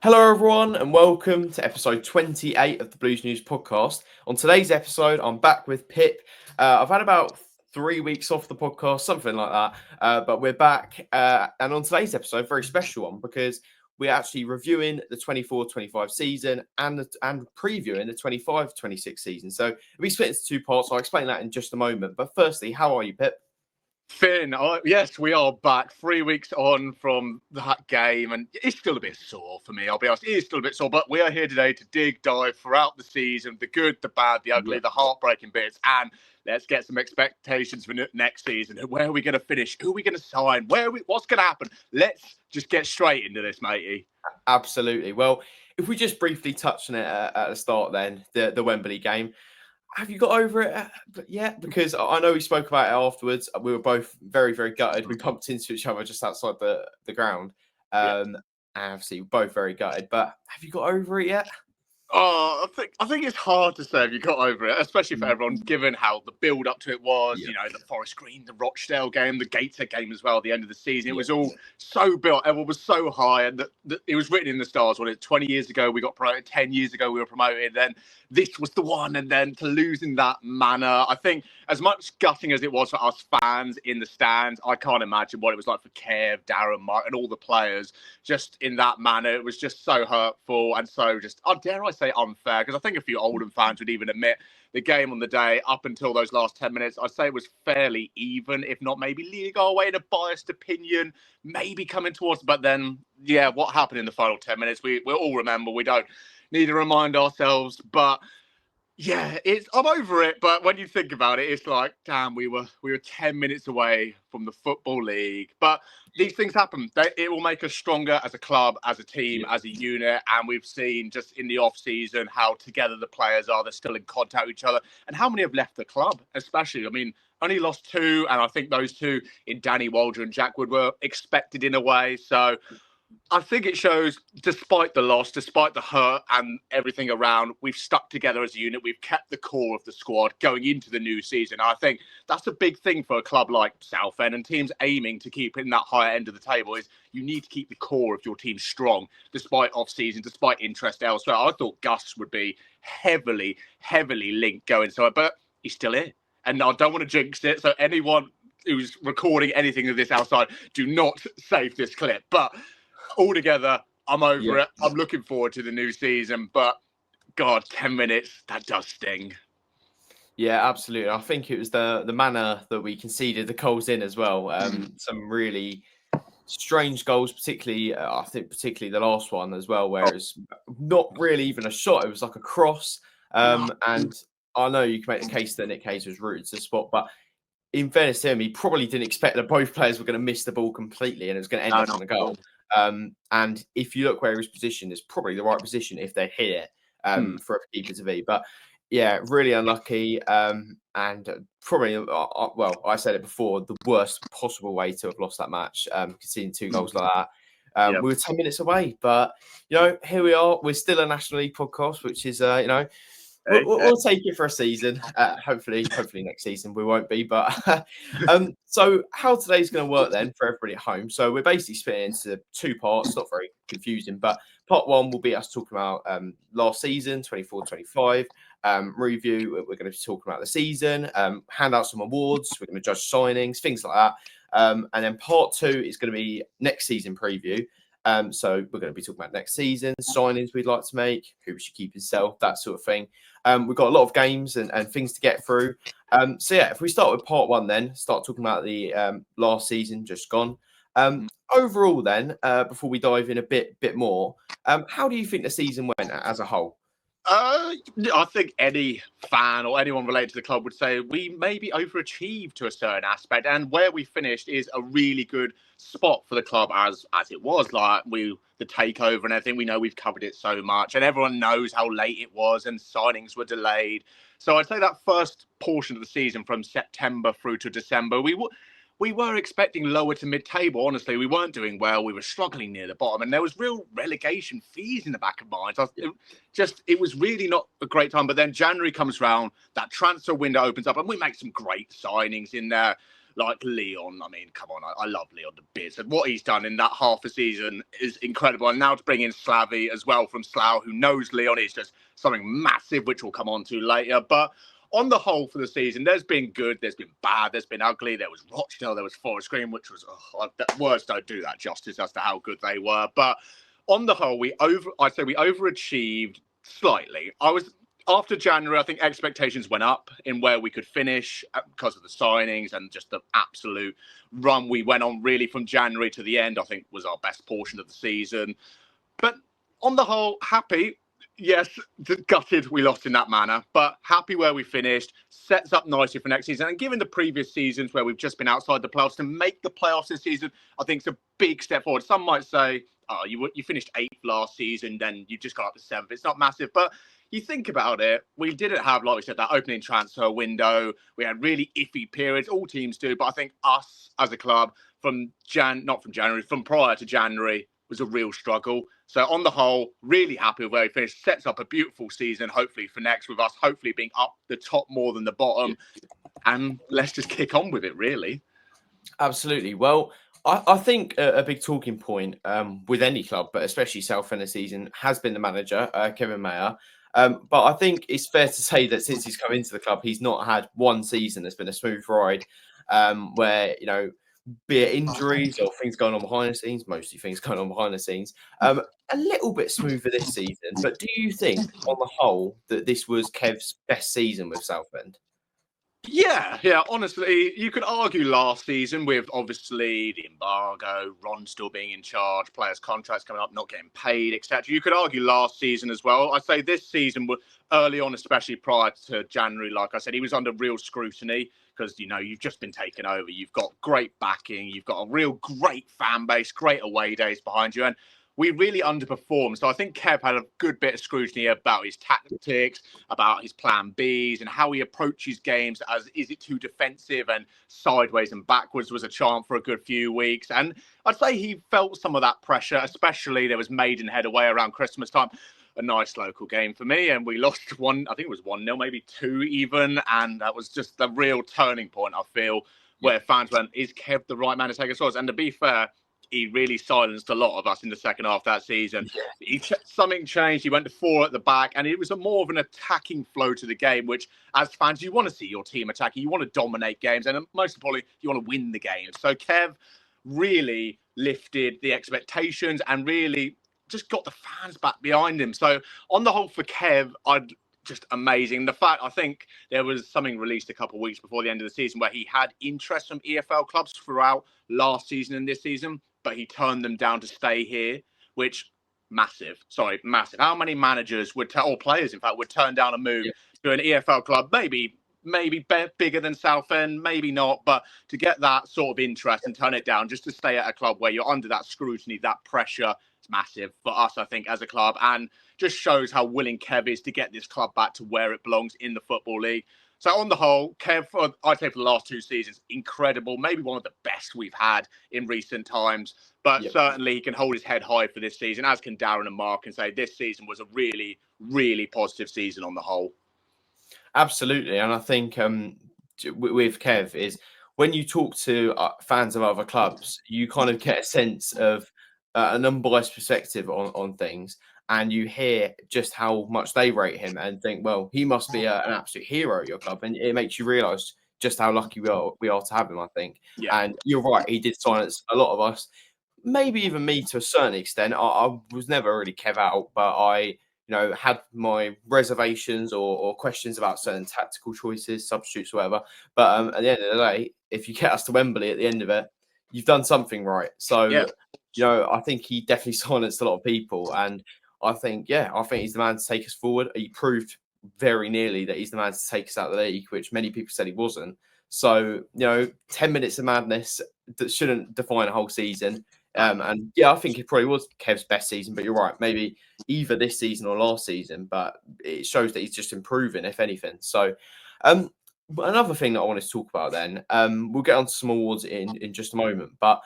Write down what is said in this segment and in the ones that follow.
Hello, everyone, and welcome to episode 28 of the Blues News podcast. On today's episode, I'm back with Pip. I've had about 3 weeks off the podcast, something like that, but we're back. And on today's episode, very special one because we're actually reviewing the 24-25 season and previewing the 25-26 season. So we split into two parts. I'll explain that in just a moment. But firstly, how are you, Pip? Finn, yes, we are back 3 weeks on from that game, and it's still a bit sore for me, I'll be honest. It is still a bit sore, but we are here today to dive throughout the season, the good, the bad, the ugly, the heartbreaking bits, and let's get some expectations for next season. Where are we going to finish? Who are we going to sign? What's going to happen? Let's just get straight into this, matey. Absolutely. Well, if we just briefly touch on it at the start then, the Wembley game, have you got over it yet? Because I know we spoke about it afterwards. We were both very, very gutted. We bumped into each other just outside the ground. And obviously, we're both very gutted. But have you got over it yet? Oh, I think it's hard to say if you got over it, especially for everyone, given how the build up to it was. You know, the Forest Green, the Rochdale game, the gateshead game as well. At the end of the season, it was all so built. Everyone was so high, and it was written in the stars. When 20 years ago we got promoted, 10 years ago we were promoted, then this was the one, and then to lose in that manner, I think as much gutting as it was for us fans in the stands, I can't imagine what it was like for Kev, Darren, Mark, and all the players just in that manner. It was just so hurtful and so just, dare I say, unfair, because I think a few Oldham fans would even admit the game on the day up until those last 10 minutes, I'd say it was fairly even, if not maybe leading our way in a biased opinion, maybe coming towards, but then, what happened in the final 10 minutes, we'll all remember. We don't need to remind ourselves, but I'm over it. But when you think about it, it's like, damn, we were 10 minutes away from the Football League. But these things happen. It will make us stronger as a club, as a team, as a unit. And we've seen just in the off season how together the players are. They're still in contact with each other. And how many have left the club, especially? I mean, only lost two. And I think those two in Danny Waldron and Jack Wood were expected in a way. So I think it shows, despite the loss, despite the hurt and everything around, we've stuck together as a unit. We've kept the core of the squad going into the new season. I think that's a big thing for a club like Southend and teams aiming to keep in that higher end of the table is you need to keep the core of your team strong, despite off-season, despite interest elsewhere. I thought Gus would be heavily linked going so, but he's still here. And I don't want to jinx it, so anyone who's recording anything of this outside, do not save this clip. But altogether, I'm over it. I'm looking forward to the new season, but God, 10 minutes, that does sting. Yeah, absolutely. I think it was the manner that we conceded the goals in as well. Some really strange goals, particularly the last one as well, where it's not really even a shot. It was like a cross. And I know you can make the case that Nick Hayes was rooted to the spot, but in fairness to him, he probably didn't expect that both players were going to miss the ball completely and it was going to end up on a goal. And if you look where he was positioned, it's probably the right position if they hit it for a keeper to be. But really unlucky. And probably, I said it before, the worst possible way to have lost that match, conceding two goals like that. We were 10 minutes away, but here we are. We're still a National League podcast, which is we'll take it for a season. Hopefully next season we won't be. But so how today's going to work then for everybody at home? So we're basically splitting into two parts. Not very confusing, but part one will be us talking about last season, 24-25. Review. We're going to be talking about the season. Hand out some awards. We're going to judge signings, things like that. And then part two is going to be next season preview. So we're going to be talking about next season, signings we'd like to make, who we should keep and sell, that sort of thing. We've got a lot of games and things to get through. If we start with part one then, start talking about the last season just gone. Overall then, before we dive in a bit more, how do you think the season went as a whole? I think any fan or anyone related to the club would say we maybe overachieved to a certain aspect, and where we finished is a really good spot for the club as it was. Like the takeover and everything, we know we've covered it so much, and everyone knows how late it was and signings were delayed. So I'd say that first portion of the season from September through to December, we were expecting lower to mid-table. Honestly, we weren't doing well. We were struggling near the bottom, and there was real relegation fears in the back of minds. It was really not a great time. But then January comes round, that transfer window opens up, and we make some great signings in there. like Leon. I mean, come on, I love Leon the Biz. And what he's done in that half a season is incredible. And now to bring in Slavy as well from Slough, who knows Leon, is just something massive, which we'll come on to later. But on the whole for the season, there's been good, there's been bad, there's been ugly. There was Rochdale, there was Forest Green, which was, words don't do that justice as to how good they were. But on the whole, I'd say we overachieved slightly. After January, I think expectations went up in where we could finish because of the signings and just the absolute run we went on really from January to the end, I think was our best portion of the season. But on the whole, happy. Yes, gutted we lost in that manner, but happy where we finished, sets up nicely for next season. And given the previous seasons where we've just been outside the playoffs, to make the playoffs this season, I think it's a big step forward. Some might say, oh, you finished 8th last season, then you just got up to 7th. It's not massive, but you think about it, we didn't have, like we said, that opening transfer window. We had really iffy periods. All teams do, but I think us as a club from prior to January was a real struggle. So on the whole, really happy with where we finished. Sets up a beautiful season, hopefully for next, with us hopefully being up the top more than the bottom. And let's just kick on with it, really. Absolutely. Well, I think a big talking point with any club, but especially Southend this season, has been the manager, Kevin Maher. But I think it's fair to say that since he's come into the club, he's not had one season that's been a smooth ride where, be it injuries or things going on behind the scenes, mostly things going on behind the scenes, a little bit smoother this season. But do you think, on the whole, that this was Kev's best season with Southend? Yeah. Honestly, you could argue last season with obviously the embargo, Ron still being in charge, players' contracts coming up, not getting paid, etc. You could argue last season as well. I'd say this season, early on, especially prior to January, like I said, he was under real scrutiny because, you've just been taken over. You've got great backing. You've got a real great fan base, great away days behind you. And we really underperformed. So I think Kev had a good bit of scrutiny about his tactics, about his plan Bs and how he approaches games as, is it too defensive and sideways and backwards was a chant for a good few weeks. And I'd say he felt some of that pressure, especially there was Maidenhead away around Christmas time. A nice local game for me. And we lost one, I think it was 1-0, maybe 2 even. And that was just the real turning point, I feel, where fans went, is Kev the right man to take us forward? And to be fair, he really silenced a lot of us in the second half of that season. Something changed. He went to 4 at the back, and it was more of an attacking flow to the game, which, as fans, you want to see your team attacking. You want to dominate games, and most importantly, you want to win the game. So Kev really lifted the expectations and really just got the fans back behind him. So on the whole, for Kev, just amazing. The fact, I think there was something released a couple of weeks before the end of the season where he had interest from EFL clubs throughout last season and this season, but he turned them down to stay here, which massive. How many managers or players, in fact, would turn down a move to an EFL club? Maybe bigger than Southend, maybe not, but to get that sort of interest and turn it down just to stay at a club where you're under that scrutiny, that pressure, it's massive for us, I think, as a club, and just shows how willing Kev is to get this club back to where it belongs in the Football League. So on the whole, Kev, I'd say for the last 2 seasons, incredible, maybe one of the best we've had in recent times, but certainly he can hold his head high for this season, as can Darren and Mark, and say this season was a really, really positive season on the whole. Absolutely. And I think with Kev is when you talk to fans of other clubs, you kind of get a sense of an unbiased perspective on things. And you hear just how much they rate him and think, well, he must be an absolute hero at your club. And it makes you realise just how lucky we are to have him, I think. And you're right, he did silence a lot of us, maybe even me to a certain extent. I was never really Kev out, but I had my reservations or questions about certain tactical choices, substitutes, whatever. But at the end of the day, if you get us to Wembley at the end of it, you've done something right. So, I think he definitely silenced a lot of people. And I think he's the man to take us forward. He proved very nearly that he's the man to take us out of the league, which many people said he wasn't. So, 10 minutes of madness that shouldn't define a whole season. I think it probably was Kev's best season, but you're right, maybe either this season or last season, but it shows that he's just improving, if anything. So another thing that I wanted to talk about then, we'll get on to some awards in just a moment, but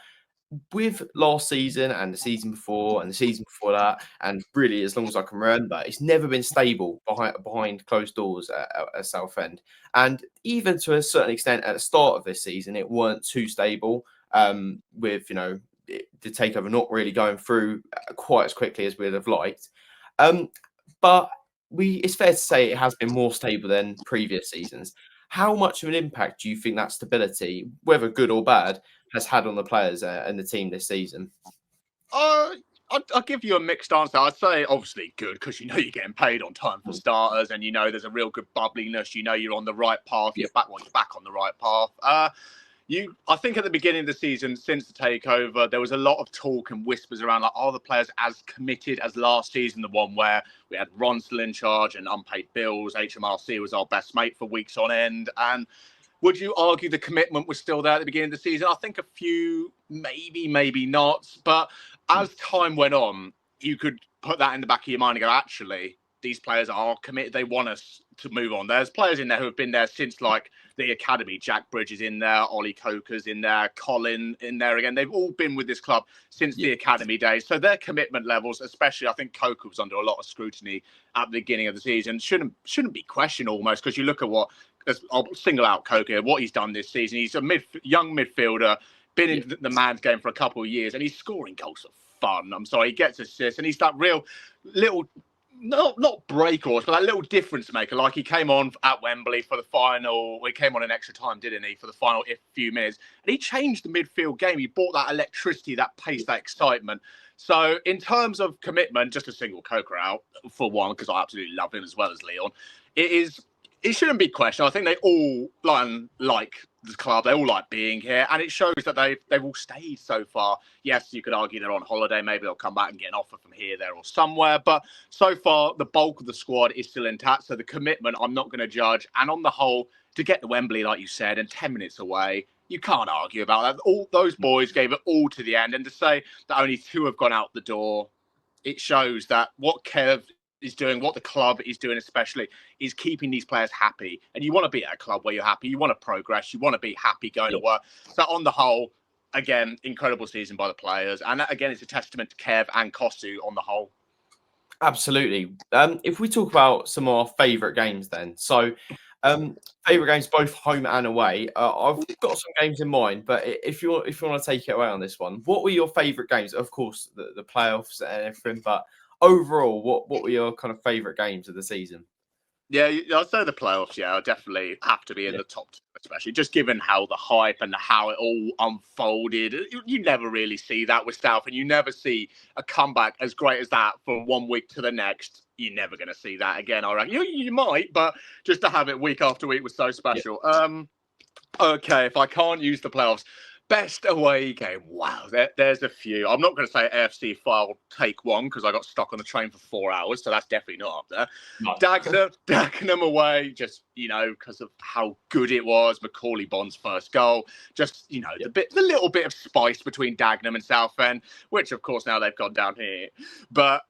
with last season and the season before and the season before that, and really as long as I can remember, it's never been stable behind closed doors at Southend. And even to a certain extent at the start of this season, it weren't too stable. With the takeover not really going through quite as quickly as we'd have liked. But it's fair to say it has been more stable than previous seasons. How much of an impact do you think that stability, whether good or bad, has had on the players and the team this season? I'll give you a mixed answer. I'd say obviously good because you're getting paid on time for starters, and there's a real good bubbliness. You're on the right path. You're back on the right path. I think at the beginning of the season, since the takeover, there was a lot of talk and whispers around like, are the players as committed as last season, the one where we had Ron still in charge and unpaid bills. HMRC was our best mate for weeks on end. And would you argue the commitment was still there at the beginning of the season? I think a few, maybe not. But as time went on, you could put that in the back of your mind and go, actually, these players are committed. They want us to move on. There's players in there who have been there since like the academy. Jack Bridges in there, Ollie Coker's in there, Colin in there again. They've all been with this club since the academy days. So their commitment levels, especially I think Coker was under a lot of scrutiny at the beginning of the season, shouldn't be questioned almost, because you look at I'll single out Coker, what he's done this season. He's a young midfielder, been in the man's game for a couple of years, and he's scoring goals for fun. I'm sorry, he gets assists, and he's that real little, not breakthrough, but that little difference maker. Like he came on at Wembley for the final. He came on in extra time, didn't he, for the final few minutes, and he changed the midfield game. He brought that electricity, that pace, that excitement. So in terms of commitment, just to single Coker out for one, because I absolutely love him as well as Leon, it shouldn't be questioned. I think they all like the club. They all like being here, and it shows that they've all stayed so far. Yes, you could argue they're on holiday. Maybe they'll come back and get an offer from here, there, or somewhere. But so far, the bulk of the squad is still intact. So the commitment, I'm not going to judge. And on the whole, to get to Wembley, like you said, and 10 minutes away, you can't argue about that. All those boys gave it all to the end, and to say that only 2 have gone out the door, it shows that what Kev is doing, what the club is doing especially, is keeping these players happy. And you want to be at a club where you're happy, you want to progress, you want to be happy going to work. So on the whole, again, incredible season by the players. And that, again, it's a testament to Kev and Kostu on the whole. Absolutely. If we talk about some of our favourite games then. So favourite games both home and away. I've got some games in mind, but if you want to take it away on this one, what were your favourite games? Of course, the playoffs and everything, but overall, what were your kind of favourite games of the season? Yeah, I'd say the playoffs, definitely have to be in the top 2, especially just given how the hype and how it all unfolded. You never really see that with South, and you never see a comeback as great as that from one week to the next. You're never going to see that again, I reckon. You might, but just to have it week after week was so special. Okay, if I can't use the playoffs, best away game. Wow, there's a few. I'm not going to say AFC file take 1 because I got stuck on the train for 4 hours, so that's definitely not up there. No. Dagenham away, just because of how good it was. Macaulay Bond's first goal, just the little bit of spice between Dagenham and Southend, which of course now they've gone down here, but.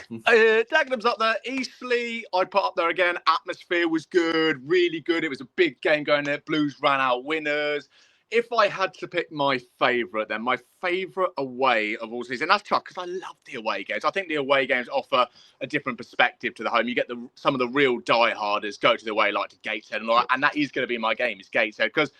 Dagenham's up there. Eastleigh, I'd put up there again. Atmosphere was good, really good. It was a big game going there. Blues ran out winners. If I had to pick my favourite, then my favourite away of all season, that's tough because I love the away games. I think the away games offer a different perspective to the home. You get some of the real dieharders go to the away, like to Gateshead and all that, and that is going to be my game, is Gateshead, because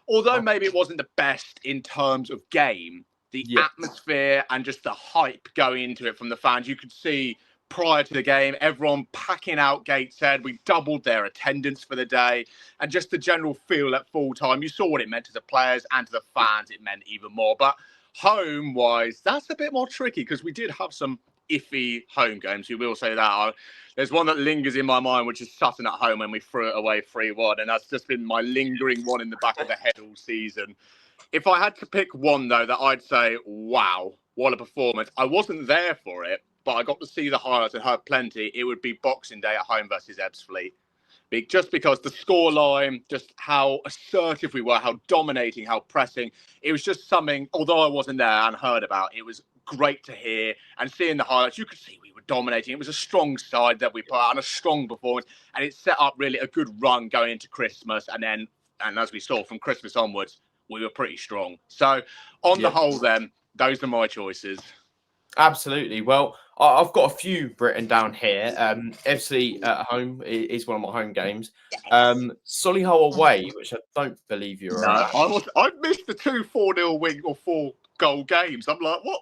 although maybe it wasn't the best in terms of game, the atmosphere and just the hype going into it from the fans, you could see prior to the game, everyone packing out Gateshead. We doubled their attendance for the day, and just the general feel at full time. You saw what it meant to the players, and to the fans it meant even more. But home-wise, that's a bit more tricky because we did have some iffy home games. We will say that. There's one that lingers in my mind, which is Sutton at home when we threw it away 3-1, and that's just been my lingering one in the back of the head all season. If I had to pick one, though, that I'd say, wow, what a performance. I wasn't there for it, but I got to see the highlights and heard plenty. It would be Boxing Day at home versus Ebbsfleet. Just because the scoreline, just how assertive we were, how dominating, how pressing. It was just something, although I wasn't there and heard about, it was great to hear. And seeing the highlights, you could see we were dominating. It was a strong side that we put out and a strong performance. And it set up really a good run going into Christmas. And as we saw from Christmas onwards, we were pretty strong. So on the whole then, Those are my choices. Absolutely. Well, I've got a few written down here. Obviously, at home is one of my home games. Solihull away, which I don't believe you are at. I missed the 2-4-0 win or 4-goal games. I'm like, what?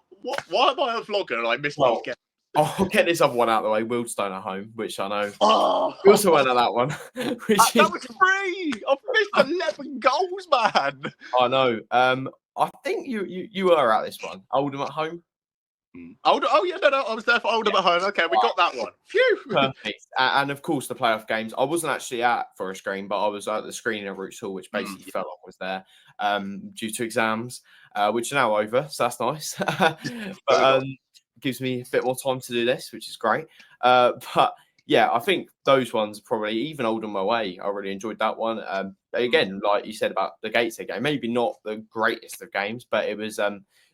Why am I a vlogger and I missed these games? I'll get this other one out of the way. Wealdstone at home, which I know. Oh, We also went at that one. that was free. I've missed 11 goals, man. I know. I think you were at this one. Oldham at home. Oldham, I was there for Oldham at home. Okay, we got that one. Phew. Perfect. And of course, the playoff games. I wasn't actually at Forest Green, but I was at the screening of Roots Hall, which basically fell off. Was there due to exams, which are now over, so that's nice. But gives me a bit more time to do this, which is great. But yeah, I think those ones probably, even Oldham away, I really enjoyed that one. Again, like you said about the Gateshead game, maybe not the greatest of games, but it was.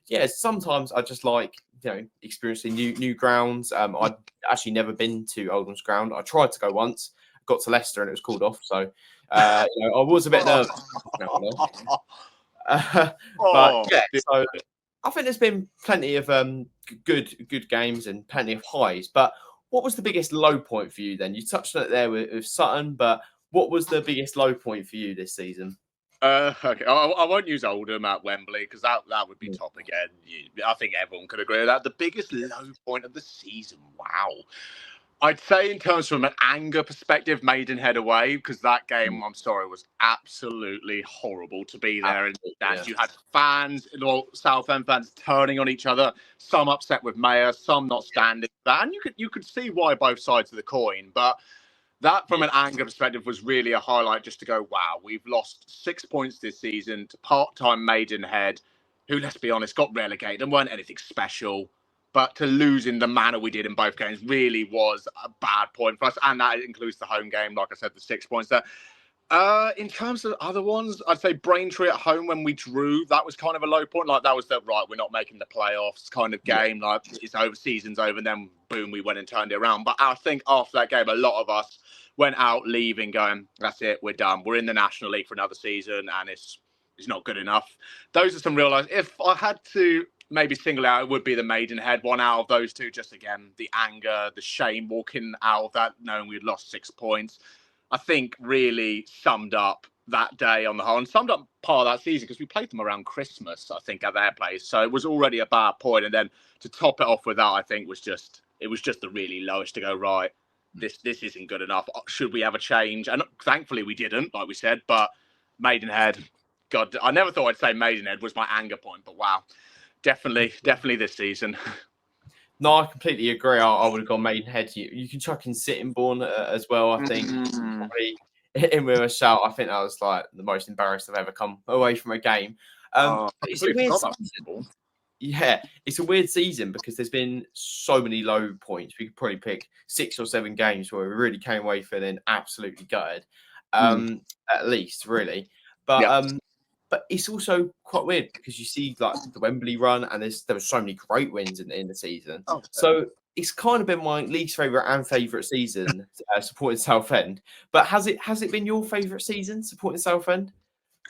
Yeah, sometimes I just like, experiencing new grounds. I'd actually never been to Oldham's ground. I tried to go once, got to Leicester and it was called off. So, I was a bit nervous. But yeah, so I think there's been plenty of good games and plenty of highs. But what was the biggest low point for you then? You touched on it there with Sutton, but what was the biggest low point for you this season? Okay, I won't use Oldham at Wembley because that would be top again. I think everyone could agree with that. The biggest low point of the season, wow. I'd say in terms from an anger perspective, Maidenhead away, because that game, I'm sorry, was absolutely horrible to be there. And you had fans, Southend fans turning on each other, some upset with Maher, some not standing for that. And you could see why both sides of the coin, but that, from an anger perspective, was really a highlight just to go, wow, we've lost 6 points this season to part-time Maidenhead, who, let's be honest, got relegated and weren't anything special. But to lose in the manner we did in both games really was a bad point for us. And that includes the home game, like I said, the 6 points there. In terms of other ones, I'd say Braintree at home when we drew, that was kind of a low point. Like, that was we're not making the playoffs kind of game. Like, it's over, season's over, and then boom, we went and turned it around. But I think after that game, a lot of us went out leaving going, that's it, we're done. We're in the National League for another season, and it's not good enough. Those are some real lives. If I had to maybe single out, it would be the Maidenhead one out of those two. Just again, the anger, the shame walking out of that, knowing we'd lost 6 points. I think really summed up that day on the whole and summed up part of that season because we played them around Christmas, I think, at their place. So it was already a bad point. And then to top it off with that, I think it was just the really lowest to go, right, this isn't good enough. Should we have a change? And thankfully we didn't, like we said, but Maidenhead, God, I never thought I'd say Maidenhead was my anger point, but wow, definitely this season. No, I completely agree. I would have gone Maidenhead. You can chuck in Sittingbourne as well, I think. Probably in with a shout. I think that was like the most embarrassed I've ever come away from a game. It's a weird season. Yeah, it's a weird season because there's been so many low points. We could probably pick 6 or 7 games where we really came away feeling absolutely gutted, at least, really. But it's also quite weird because you see like the Wembley run and there were so many great wins in the season. So it's kind of been my least favourite and favourite season supporting Southend. But has it been your favourite season supporting Southend?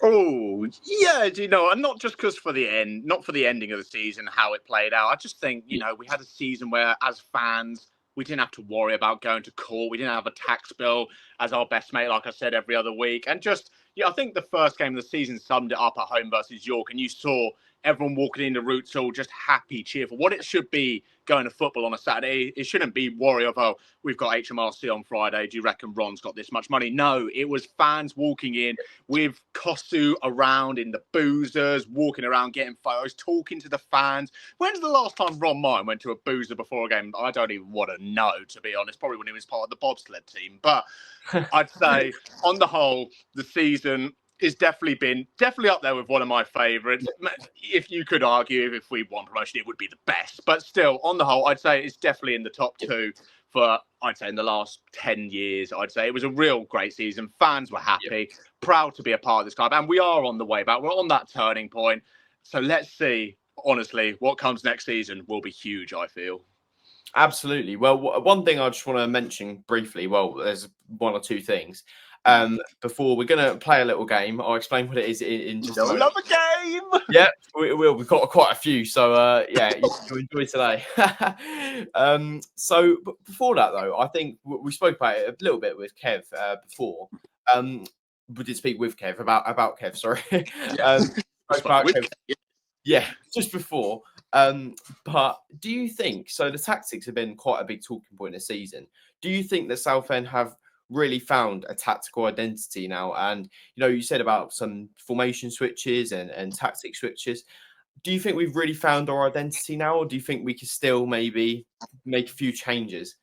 Oh, yeah, and not just because not for the ending of the season, how it played out. I just think, we had a season where as fans, we didn't have to worry about going to court. We didn't have a tax bill as our best mate, like I said, every other week. And just, I think the first game of the season summed it up at home versus York. And you saw everyone walking into Roots Hall just happy, cheerful. What it should be going to football on a Saturday, it shouldn't be worry of, oh, we've got HMRC on Friday. Do you reckon Ron's got this much money? No, it was fans walking in with Kosu around in the boozers, walking around, getting photos, talking to the fans. When's the last time Ron Martin went to a boozer before a game? I don't even want to know, to be honest. Probably when he was part of the bobsled team. But I'd say, on the whole, the season is definitely up there with one of my favourites. If you could argue if we won promotion, it would be the best. But still, on the whole, I'd say it's definitely in the top 2 for, I'd say, in the last 10 years. I'd say it was a real great season. Fans were happy, proud to be a part of this club. And we are on the way back. We're on that turning point. So let's see, honestly, what comes next season will be huge, I feel. Absolutely. Well, one thing I just want to mention briefly, there's 1 or 2 things. Before we're going to play a little game. I'll explain what it is in just a moment. Love a game. Yeah, we will. We've got quite a few, so yeah, you'll enjoy today. So before that, though, I think we spoke about it a little bit with Kev before. We did speak with Kev about Kev. Sorry, spoke about Kev. Yeah, just before. But do you think so? The tactics have been quite a big talking point this season. Do you think that Southend have really found a tactical identity now? And you said about some formation switches and tactic switches. Do you think we've really found our identity now, or do you think we could still maybe make a few changes?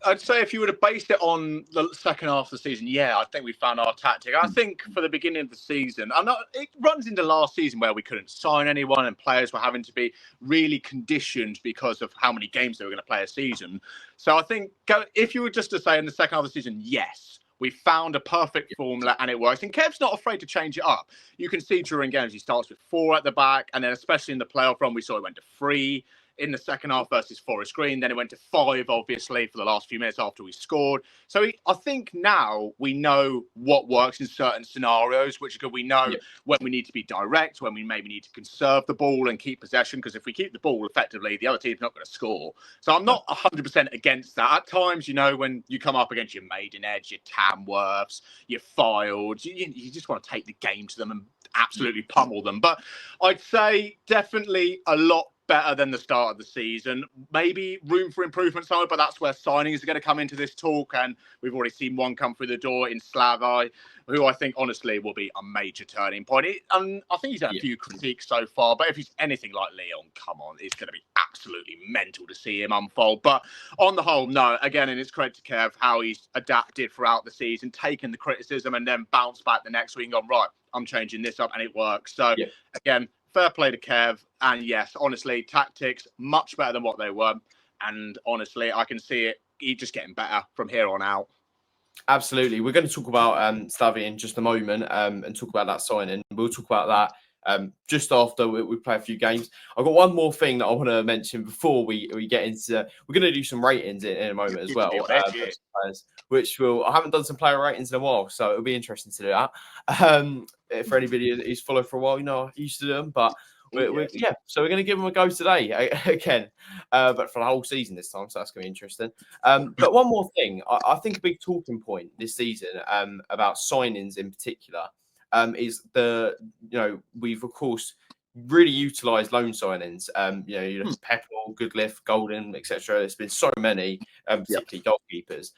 I'd say if you were to base it on the second half of the season, yeah, I think we found our tactic. I think for the beginning of the season, it runs into last season where we couldn't sign anyone and players were having to be really conditioned because of how many games they were going to play a season. So I think if you were just to say in the second half of the season, yes, we found a perfect formula and it works. And Kev's not afraid to change it up. You can see during games he starts with 4 at the back, and then especially in the playoff run, we saw he went to 3. In the second half versus Forest Green. Then it went to 5, obviously, for the last few minutes after we scored. So I think now we know what works in certain scenarios, which is good. We know when we need to be direct, when we maybe need to conserve the ball and keep possession, because if we keep the ball effectively, the other team's not going to score. So I'm not 100% against that. At times, when you come up against your Maidenheads, your Tamworths, your Fields, you just want to take the game to them and absolutely pummel them. But I'd say definitely a lot better than the start of the season. Maybe room for improvement somewhere, but that's where signings are going to come into this talk. And we've already seen one come through the door in Slavoj, who I think honestly will be a major turning point. I think he's had a few critiques so far, but if he's anything like Leon, come on, it's going to be absolutely mental to see him unfold. But on the whole, no, again, and it's credit to Kev how he's adapted throughout the season, taken the criticism and then bounced back the next week and gone, right, I'm changing this up, and it works. So again, fair play to Kev. And yes, honestly, tactics much better than what they were. And honestly, I can see it just getting better from here on out. Absolutely. We're going to talk about Stavy in just a moment and talk about that signing. We'll talk about that just after we play a few games. I've got one more thing that I want to mention before we get into. We're going to do some ratings in a moment as well. Which I haven't done some player ratings in a while, so it'll be interesting to do that. For anybody who's followed for a while, I used to do them, but so we're going to give them a go today again, but for the whole season this time, so that's going to be interesting. But one more thing, I think a big talking point this season about signings in particular is we've of course really utilised loan signings. Pepple, Goodliff, Golden, etc. There's been so many, particularly goalkeepers.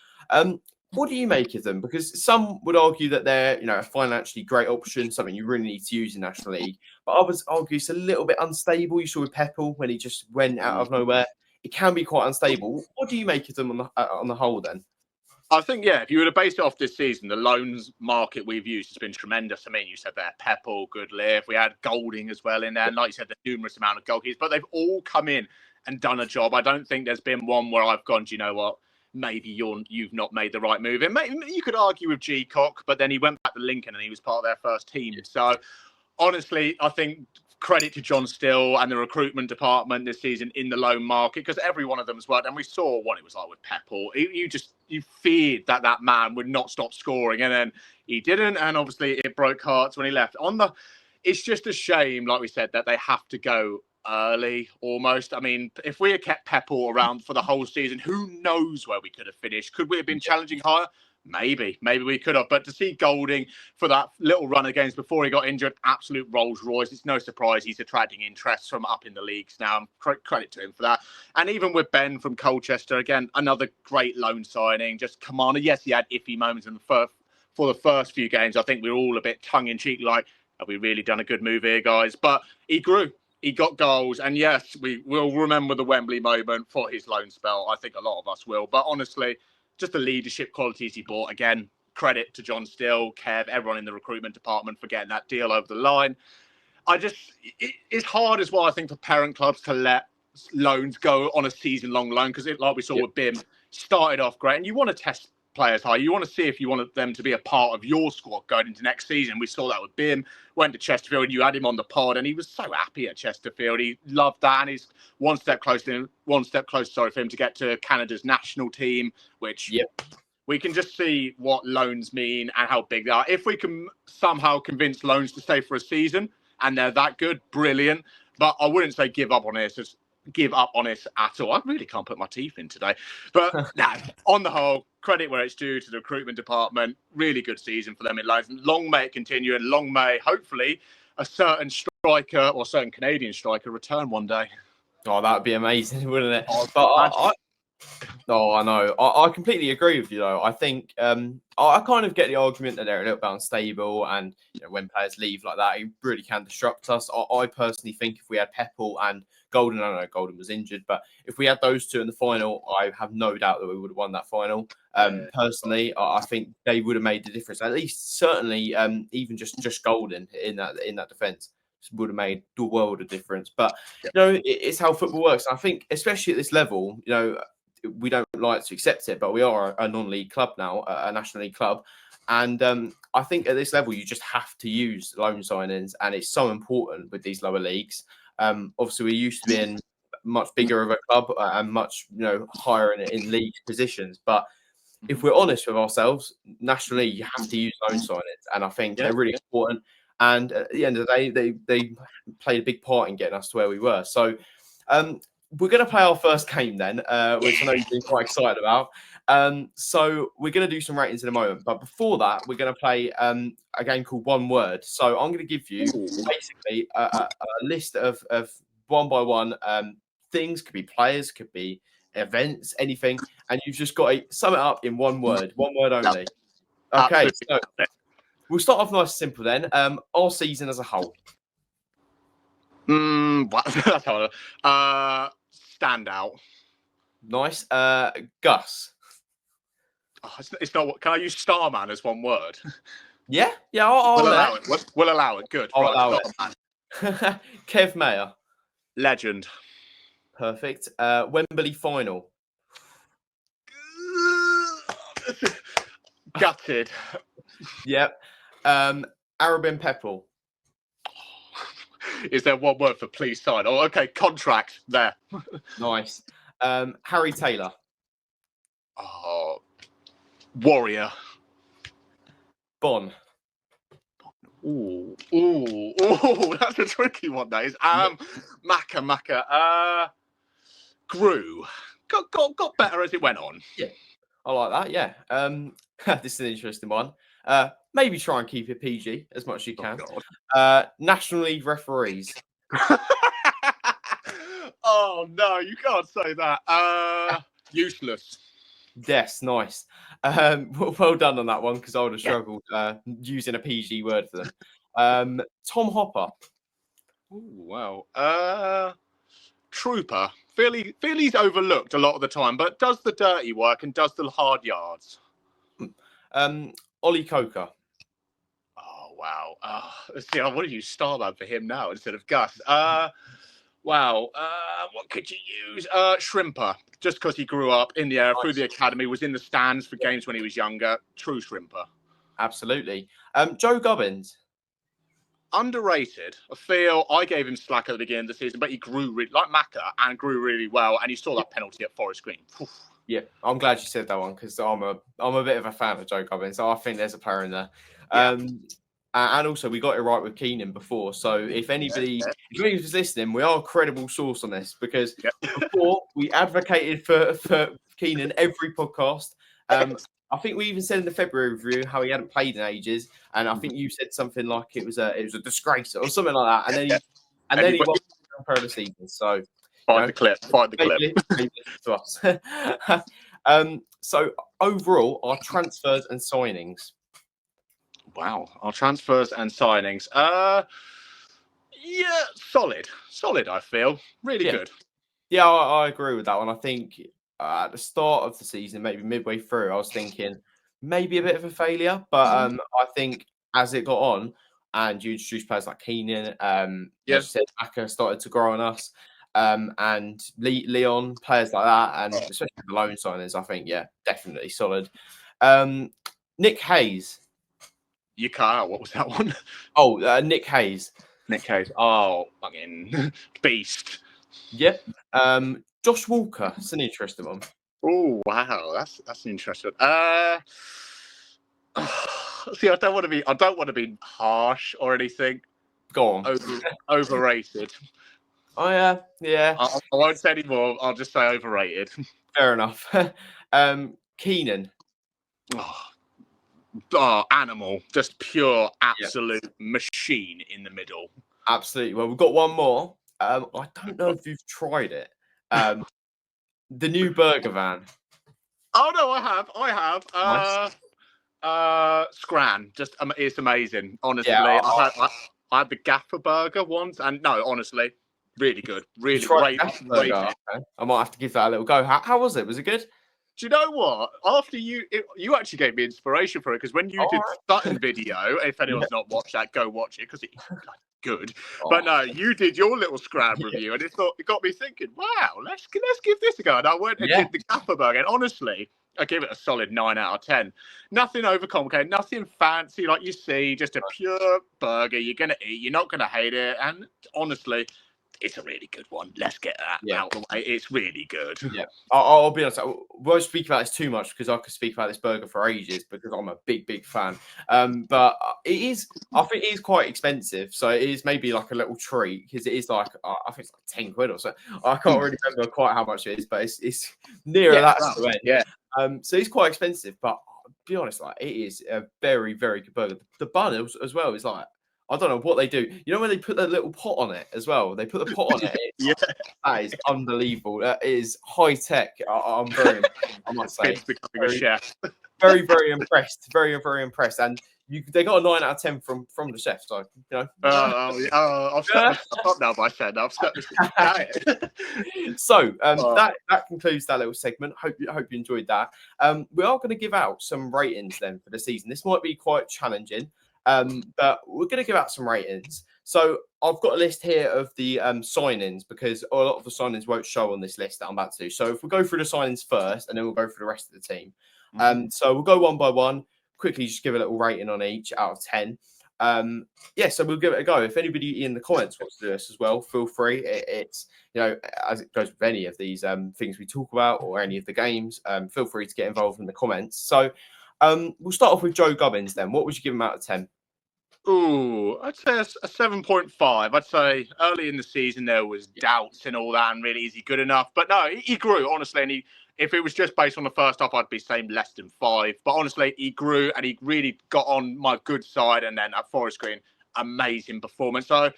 What do you make of them? Because some would argue that they're, a financially great option, something you really need to use in National League. But others argue it's a little bit unstable. You saw with Pepple when he just went out of nowhere. It can be quite unstable. What do you make of them on the whole then? I think, if you were to base it off this season, the loans market we've used has been tremendous. I mean, you said there, Pepple, Goodliff. We had Golding as well in there. And like you said, the numerous amount of goalkeepers. But they've all come in and done a job. I don't think there's been one where I've gone, do you know what? Maybe you've not made the right move. And you could argue with 𝗥𝗘𝗩𝗜𝗪, but then he went back to Lincoln and he was part of their first team. So honestly, I think credit to John Still and the recruitment department this season in the loan market, because every one of them has worked. And we saw what it was like with Pepple. You feared that man would not stop scoring, and then he didn't. And obviously it broke hearts when he left. It's just a shame, like we said, that they have to go early almost. I mean, if we had kept Pepple around for the whole season, who knows where we could have finished? Could we have been challenging higher? Maybe we could have. But to see Golding for that little run of games before he got injured, absolute Rolls Royce. It's no surprise he's attracting interest from up in the leagues now. Credit to him for that. And even with Ben from Colchester, again, another great loan signing. Just commander. Yes, he had iffy moments for the first few games. I think we were all a bit tongue-in-cheek, like, have we really done a good move here, guys? But he grew. He got goals. And yes, we will remember the Wembley moment for his loan spell. I think a lot of us will. But honestly, just the leadership qualities he brought. Again, credit to John Still, Kev, everyone in the recruitment department for getting that deal over the line. It's hard as well, I think, for parent clubs to let loans go on a season-long loan, because like we saw with BIM, started off great. And you want to test players high. You want to see if you want them to be a part of your squad going into next season. We saw that with BIM. Went to Chesterfield, and you had him on the pod, and he was so happy at Chesterfield. He loved that, and he's one step closer for him to get to Canada's national team, which we can just see what loans mean and how big they are. If we can somehow convince loans to stay for a season and they're that good, brilliant. But I wouldn't say give up on it. Just give up on it at all. I really can't put my teeth in today. But on the whole, credit where it's due to the recruitment department. Really good season for them in loans. Long may it continue, and long may, hopefully, a certain striker or certain Canadian striker return one day. Oh, that would be amazing, wouldn't it? But I know. I completely agree with you, though. I think I kind of get the argument that they're a little bit unstable, and when players leave like that, it really can disrupt us. I personally think if we had 𝗏𝗏𝗡𝗪 and Golden, I know Golden was injured, but if we had those two in the final, I have no doubt that we would have won that final. Personally, I think they would have made the difference. At least, certainly, even just Golden in that defence would have made the world of difference. But it's how football works. And I think, especially at this level, we don't like to accept it, but we are a non-league club now, a National League club. And I think at this level, you just have to use loan signings, and it's so important with these lower leagues. Obviously, we're used to being much bigger of a club and much higher in league positions. But if we're honest with ourselves, nationally, you have to use loan signings, and I think they're really important. And at the end of the day, they played a big part in getting us to where we were. So we're going to play our first game then, which I know you've been quite excited about. So we're going to do some ratings in a moment. But before that, we're going to play a game called One Word. So I'm going to give you basically a list of one by one things. Could be players, could be events, anything. And you've just got to sum it up in one word only. Okay, so we'll start off nice and simple then. Our season as a whole. Standout. Nice. Gus. Oh, it's not what. Can I use Starman as one word? Yeah. I'll allow it. We'll allow it. Good. I'll allow it. Kev Maher. Legend. Perfect. Wembley final. Gutted. Yep. Arabin Pepple. Is there one word for please sign? Oh, okay, contract there. Nice. Harry Taylor. Oh, warrior. Bon. Ooh, that's a tricky one. That is. Macca. Grew. Got better as it went on. Yeah, I like that. Yeah. This is an interesting one. Maybe try and keep it PG as much as you can. National League referees. Oh no, you can't say that. Useless. Yes, nice. Well done on that one, because I would have struggled using a PG word for them. Tom Hopper. Oh wow. Trooper. Feel he's overlooked a lot of the time, but does the dirty work and does the hard yards. Ollie Coker. Oh wow. Let's see. I want to use Starman for him now instead of Gus. Wow. What could you use? Shrimper. Just because he grew up in the air through the academy, was in the stands for games when he was younger. True Shrimper. Absolutely. Joe Gubbins. Underrated. I feel I gave him slack at the beginning of the season, but he grew like Macca and grew really well, and he saw that penalty at Forest Green. Yeah, I'm glad you said that one, because I'm a bit of a fan of Joe Gubbins. So I think there's a player in there. And also, we got it right with Keenan before. So if anybody's listening, we are a credible source on this, because before we advocated for Keenan every podcast. I think we even said in the February review how he hadn't played in ages, and I think you said something like it was a disgrace or something like that. And then he won the season. So find the clip. To us. So overall, our transfers and signings. Wow, our transfers and signings. Yeah, solid. I feel really good. Yeah, I agree with that one. I think at the start of the season, maybe midway through, I was thinking maybe a bit of a failure, but I think as it got on and you introduced players like Keenan, as you said, Macca started to grow on us, and Leon, players like that, and especially the loan signings, I think, definitely solid. Nick Hayes. You can't. What was that one? Oh, Nick Hayes. Nick Hayes. Oh, fucking beast. Yep. Josh Walker. It's an interesting one. Oh wow, that's interesting. See, I don't want to be harsh or anything. Go on. Overrated. Oh yeah. I won't say any more. I'll just say overrated. Fair enough. Keenan. Animal, just pure, Yeah, absolute machine in the middle. absolutely. Well, we've got one more. I don't know if you've tried it. The new burger van. Oh no, I have. Nice. Scran, just it's amazing. Honestly, Yeah, I had the 𝗥𝗘𝗩𝗜𝗘𝗪 once, and no, honestly, really good. you Really tried rate, the gas rate burger. it. Okay. I might have to give that a little go. How was it? Was it good? Do you know what? After you actually gave me inspiration for it, because when you All did right. Sutton video, if anyone's not watched that, go watch it because it's good. But Oh, no, you did your little Scran review, and it got me thinking. Wow, let's give this a go. And I went and did the 𝗥𝗘𝗩𝗜𝗘𝗪, and honestly, I give it a solid 9 out of 10. Nothing overcomplicated, nothing fancy like you see. Just a pure burger. You're gonna eat. You're not gonna hate it. And honestly, it's a really good one. Let's get that out of the way. It's really good. Yeah, I'll be honest. I won't speak about this too much because I could speak about this burger for ages because I'm a big fan. But it is, I think it is quite expensive, so it is maybe like a little treat because it is like I think it's like 10 quid or so. I can't really remember quite how much it is, but it's nearer that to end. Yeah. So it's quite expensive, but I'll be honest, like it is a very good burger. The bun as well is like. I don't know what they do. You know when they put the little pot on it as well? They put the pot on it. Yeah. That is unbelievable. That is high tech. I'm very impressed, I must say. It's becoming a chef. Very impressed. Very impressed. And they got a 9 out of 10 from the chef. So you know. I've set myself up now by saying I've set myself. So that concludes that little segment. Hope you enjoyed that. We are going to give out some ratings then for the season. This might be quite challenging. But we're going to give out some ratings. So I've got a list here of the signings because a lot of the signings won't show on this list that I'm about to do. So if we go through the signings first, and then we'll go through the rest of the team. So we'll go one by one. Quickly, just give a little rating on each out of 10. So we'll give it a go. If anybody in the comments wants to do this as well, feel free. It's as it goes with any of these things we talk about or any of the games. Feel free to get involved in the comments. So we'll start off with Joe Gubbins. Then, what would you give him out of 10? Ooh, I'd say a 7.5. I'd say early in the season there was doubts and all that, and really, is he good enough? But no, he grew, honestly. And if it was just based on the first half, I'd be saying less than 5. But honestly, he grew and he really got on my good side. And then at Forest Green, amazing performance. So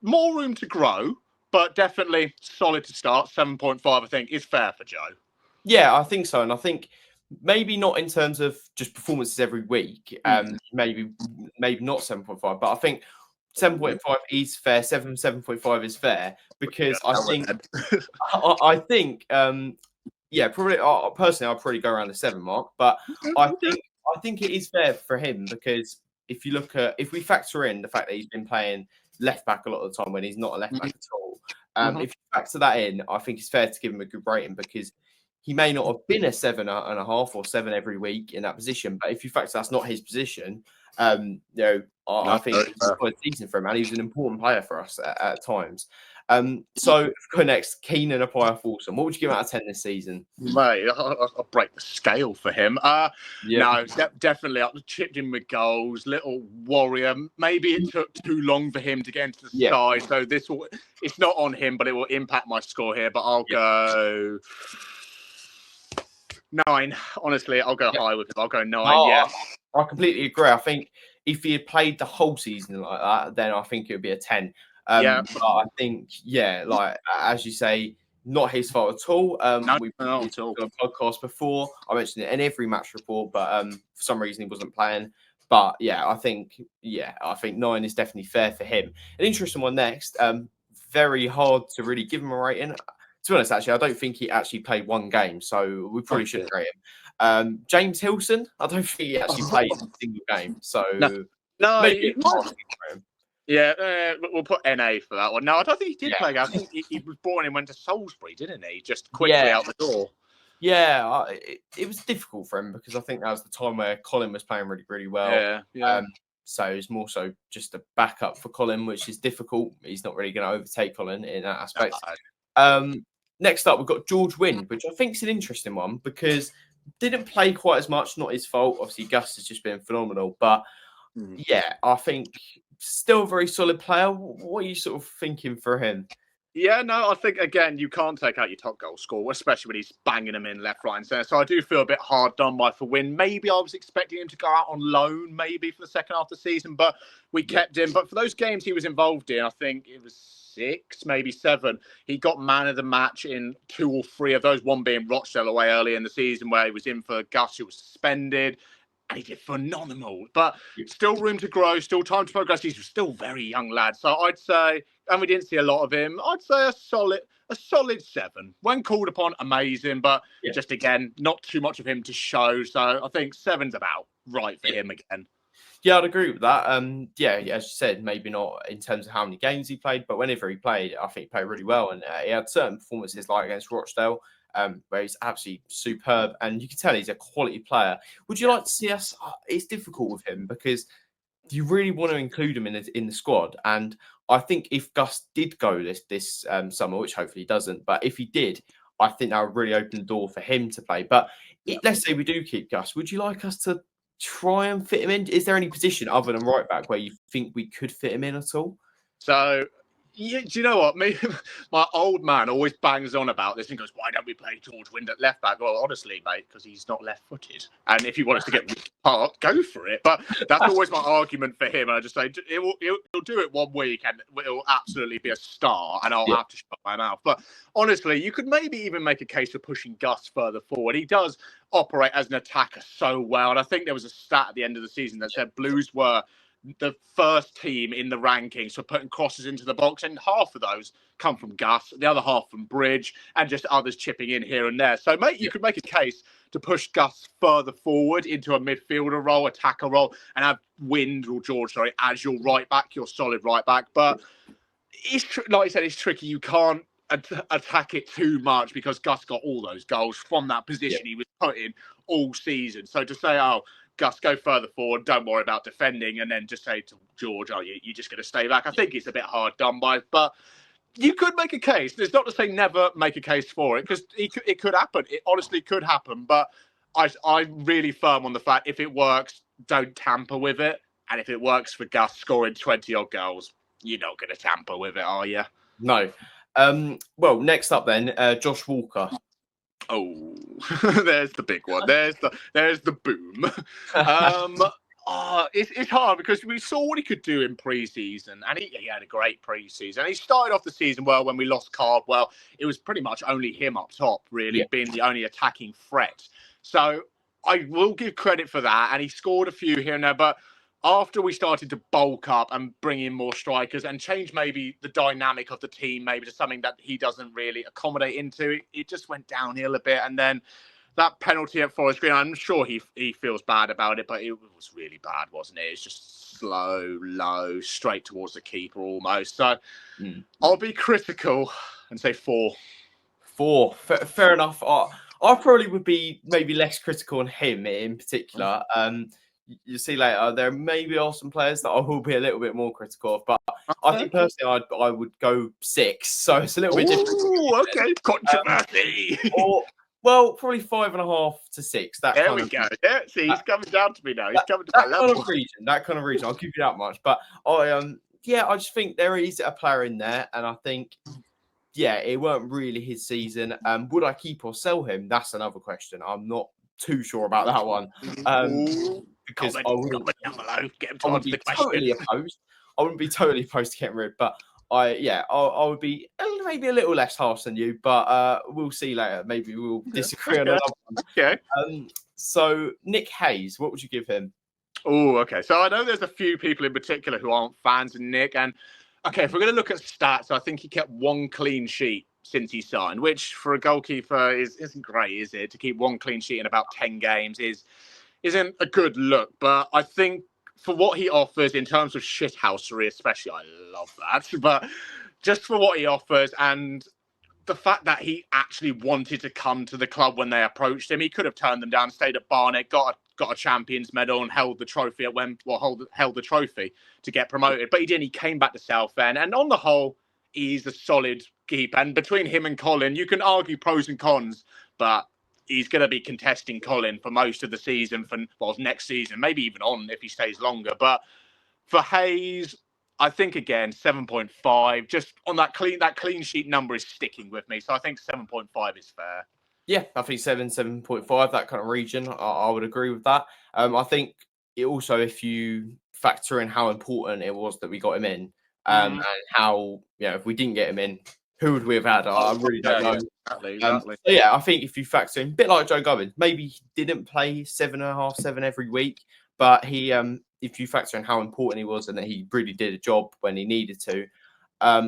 more room to grow, but definitely solid to start. 7.5, I think, is fair for Joe. Yeah, I think so. And I think maybe not in terms of just performances every week. Maybe not 7.5, but I think 7.5 is fair. 7.5 is fair because I think probably personally I'd probably go around the 7 mark, but I think it is fair for him because if we factor in the fact that he's been playing left back a lot of the time when he's not a left back at all, if you factor that in, I think it's fair to give him a good rating because he may not have been a 7.5 or 7 every week in that position, but if you factor that's not his position, I think it's quite decent for him, and he was an important player for us at times. So go next, Keenan 𝗥𝗘𝗩𝗜𝗘𝗪. What would you give out of 10 this season? Mate, I'll break the scale for him. No, definitely up, chipped in with goals, little warrior. Maybe it took too long for him to get into the side, so it's not on him, but it will impact my score here. But I'll go 9. Honestly, I'll go high with him. I'll go 9. I completely agree. I think if he had played the whole season like that, then I think it would be a 10. But I think, like as you say, not his fault at all. We've done a podcast before. I mentioned it in every match report, but for some reason he wasn't playing. But I think 9 is definitely fair for him. An interesting one next. Very hard to really give him a rating. To be honest, actually, I don't think he actually played one game, so we probably shouldn't rate him. James Hilson, I don't think he actually played a single game, so maybe we'll put NA for that one. No, I don't think he did play. I think he was born and went to Salisbury, didn't he? Just quickly out the door. Yeah, it was difficult for him because I think that was the time where Colin was playing really well. So it's more so just a backup for Colin, which is difficult. He's not really going to overtake Colin in that aspect. Next up, we've got George Wind, which I think is an interesting one because didn't play quite as much. Not his fault. Obviously, Gus has just been phenomenal. But yeah, I think still a very solid player. What are you sort of thinking for him? Yeah, no, I think, again, you can't take out your top goal scorer, especially when he's banging them in left, right and centre. So I do feel a bit hard done by for Win. Maybe I was expecting him to go out on loan, maybe for the second half of the season, but we kept him. But for those games he was involved in, I think it was 6, maybe 7, he got man of the match in 2 or 3 of those, one being Rochdale away early in the season where he was in for Gus, who was suspended. And he did phenomenal, but still room to grow, still time to progress. He's still very young lad. So I'd say, and we didn't see a lot of him, I'd say a solid 7. When called upon, amazing, but just, again, not too much of him to show. So I think 7's about right for him again. Yeah, I'd agree with that. Yeah, as you said, maybe not in terms of how many games he played, but whenever he played, I think he played really well. And he had certain performances like against Rochdale, where he's absolutely superb. And you can tell he's a quality player. Would you like to see us? It's difficult with him because you really want to include him in the squad. And I think if Gus did go this summer, which hopefully he doesn't, but if he did, I think that would really open the door for him to play. But let's say we do keep Gus. Would you like us to try and fit him in? Is there any position other than right back where you think we could fit him in at all? So, do you know what? My old man always bangs on about this and goes, "Why don't we play George Wind at left back?" Well, honestly, mate, because he's not left-footed. And if you want us to get apart, go for it. But that's always my argument for him. And I just say he'll do it one week and it'll absolutely be a star, and I'll have to shut my mouth. But honestly, you could maybe even make a case for pushing Gus further forward. He does operate as an attacker so well, and I think there was a stat at the end of the season that said Blues were the first team in the rankings for putting crosses into the box, and half of those come from Gus, the other half from Bridge, and just others chipping in here and there. So, mate, you could make a case to push Gus further forward into a midfielder role, attacker role, and have Wind or George, as your right back, your solid right back. But like I said, it's tricky. You can't attack it too much because Gus got all those goals from that position he was put in all season. So to say, oh, Gus, go further forward, don't worry about defending, and then just say to George, oh, you're just going to stay back, I think it's a bit hard done by. But you could make a case. There's not to say never make a case for it, because it could happen. It honestly could happen. But I'm really firm on the fact if it works, don't tamper with it. And if it works for Gus scoring 20-odd goals, you're not going to tamper with it, are you? No. Well, next up then, Josh Walker. Oh, there's the big one. There's the boom. It's hard because we saw what he could do in pre-season, and he had a great pre-season. And he started off the season well when we lost Cardwell. It was pretty much only him up top, really, being the only attacking threat. So I will give credit for that, and he scored a few here and there, but after we started to bulk up and bring in more strikers and change maybe the dynamic of the team, maybe to something that he doesn't really accommodate into, it just went downhill a bit. And then that penalty at Forest Green, I'm sure he feels bad about it, but it was really bad, wasn't it? It's just slow, low, straight towards the keeper almost. So I'll be critical and say 4. 4. Fair enough. I probably would be maybe less critical on him in particular. You see later, there maybe are some players that I will be a little bit more critical of, but I think personally I would go 6. So it's a little bit different. Oh, okay, controversy. Well, probably 5.5 to 6. There we go. Yeah, see, he's coming down to me now. He's coming to my level. That kind of region. I'll give you that much. But I just think there is a player in there, and I think, it weren't really his season. Would I keep or sell him? That's another question. I'm not too sure about that one. Because I wouldn't be totally opposed. I wouldn't be totally opposed to getting rid, but I would be maybe a little less harsh than you, but we'll see later. Maybe we'll disagree on another one. Okay. So Nick Hayes, what would you give him? Oh, okay. So I know there's a few people in particular who aren't fans of Nick, and okay, if we're going to look at stats, I think he kept 1 clean sheet since he signed, which for a goalkeeper isn't great, is it? To keep 1 clean sheet in about 10 games isn't a good look. But I think for what he offers in terms of shithousery, especially, I love that. But just for what he offers and the fact that he actually wanted to come to the club when they approached him, he could have turned them down, stayed at Barnet, got a Champions medal and held the trophy at Wembley, held the trophy to get promoted. But he didn't. He came back to Southend, and on the whole, he's a solid keep. And between him and Colin, you can argue pros and cons, but he's going to be contesting Colin for most of the season, next season, maybe even on if he stays longer. But for Hayes, I think again 7.5. Just on that clean sheet number is sticking with me, so I think 7.5 is fair. Yeah, I think 7.5, that kind of region. I would agree with that. I think it also, if you factor in how important it was that we got him in, and how, if we didn't get him in, who would we have had? I really don't know. Exactly. So yeah, I think if you factor in, a bit like Joe Gubbins, maybe he didn't play 7.5, 7 every week, but he, if you factor in how important he was and that he really did a job when he needed to,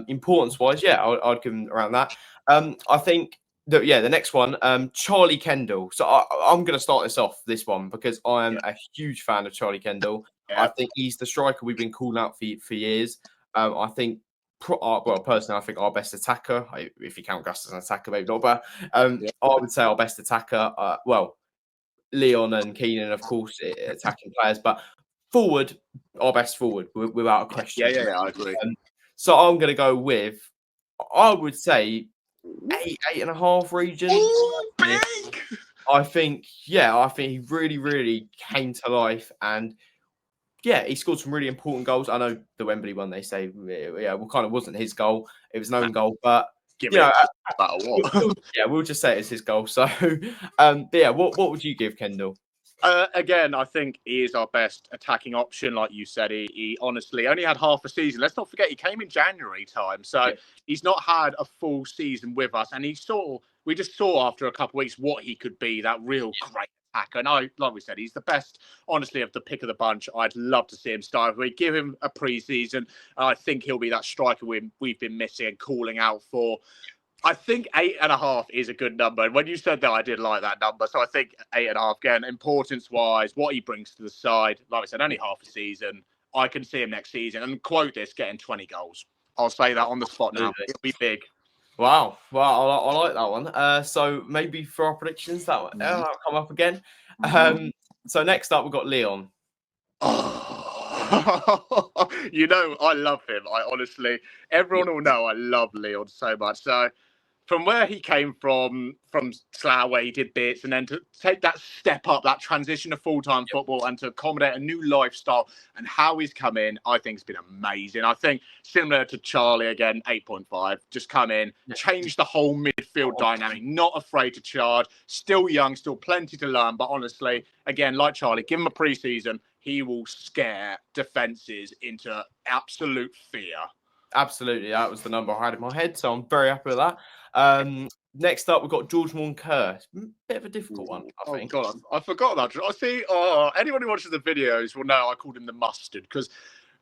importance-wise, yeah, I'd give him around that. I think that, the next one, Charlie Kendall. So I'm going to start this one, because I am a huge fan of Charlie Kendall. I think he's the striker we've been calling out for years. I think, personally, I think our best attacker, if you count Gus as an attacker, maybe not, but I would say our best attacker, Leon and Keenan, of course, attacking players, but forward, our best forward, without a question. Yeah, I agree. So I'm going to go with, I would say, 8.5 region. I think he really, really came to life, and he scored some really important goals. I know the Wembley one, they say, kind of wasn't his goal; it was an own goal, but we'll just say it's his goal. So, what would you give Kendall? Again, I think he is our best attacking option. Like you said, he honestly only had half a season. Let's not forget he came in January time, so he's not had a full season with us. And we just saw after a couple of weeks what he could be, that real great attacker. And like we said, he's the best, honestly, of the pick of the bunch. I'd love to see him start. If we give him a pre-season, I think he'll be that striker we've been missing and calling out for. I think 8.5 is a good number. And when you said that, I did like that number. So I think 8.5, again, importance-wise, what he brings to the side. Like I said, only half a season. I can see him next season. And quote this, getting 20 goals. I'll say that on the spot now. It'll be big. Wow. Well, I like that one. So maybe for our predictions, that'll come up again. So next up, we've got Leon. You know, I love him. Everyone will know I love Leon so much. So from where he came from Slough, where he did bits, and then to take that step up, that transition to full-time football, and to accommodate a new lifestyle, and how he's come in, I think it's been amazing. I think similar to Charlie, again, 8.5, just come in, change the whole midfield dynamic, not afraid to charge, still young, still plenty to learn, but honestly, again, like Charlie, give him a pre-season, he will scare defences into absolute fear. Absolutely, that was the number I had in my head, so I'm very happy with that. Next up, we've got 𝗥𝗘𝗩𝗜𝗘𝗪. Bit of a difficult one, I think. Oh, God, I forgot that. I see, anyone who watches the videos will know I called him the mustard, because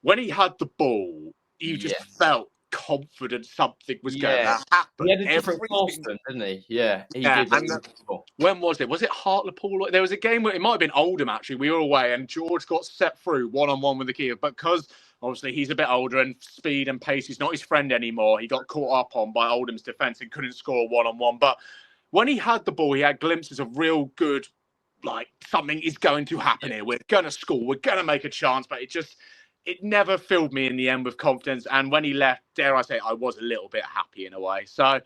when he had the ball, you just felt confident something was going to happen. He had a different Boston, didn't he? Yeah, he did. When was it? Was it 𝗥𝗘𝗩𝗜𝗘𝗪? There was a game where it might have been Oldham, actually. We were away, and George got set through one-on-one with the keeper, but because obviously he's a bit older and speed and pace is not his friend anymore, he got caught up on by Oldham's defence and couldn't score one-on-one. But when he had the ball, he had glimpses of real good, like, something is going to happen here. We're going to score. We're going to make a chance. But it never filled me in the end with confidence. And when he left, dare I say, I was a little bit happy in a way. So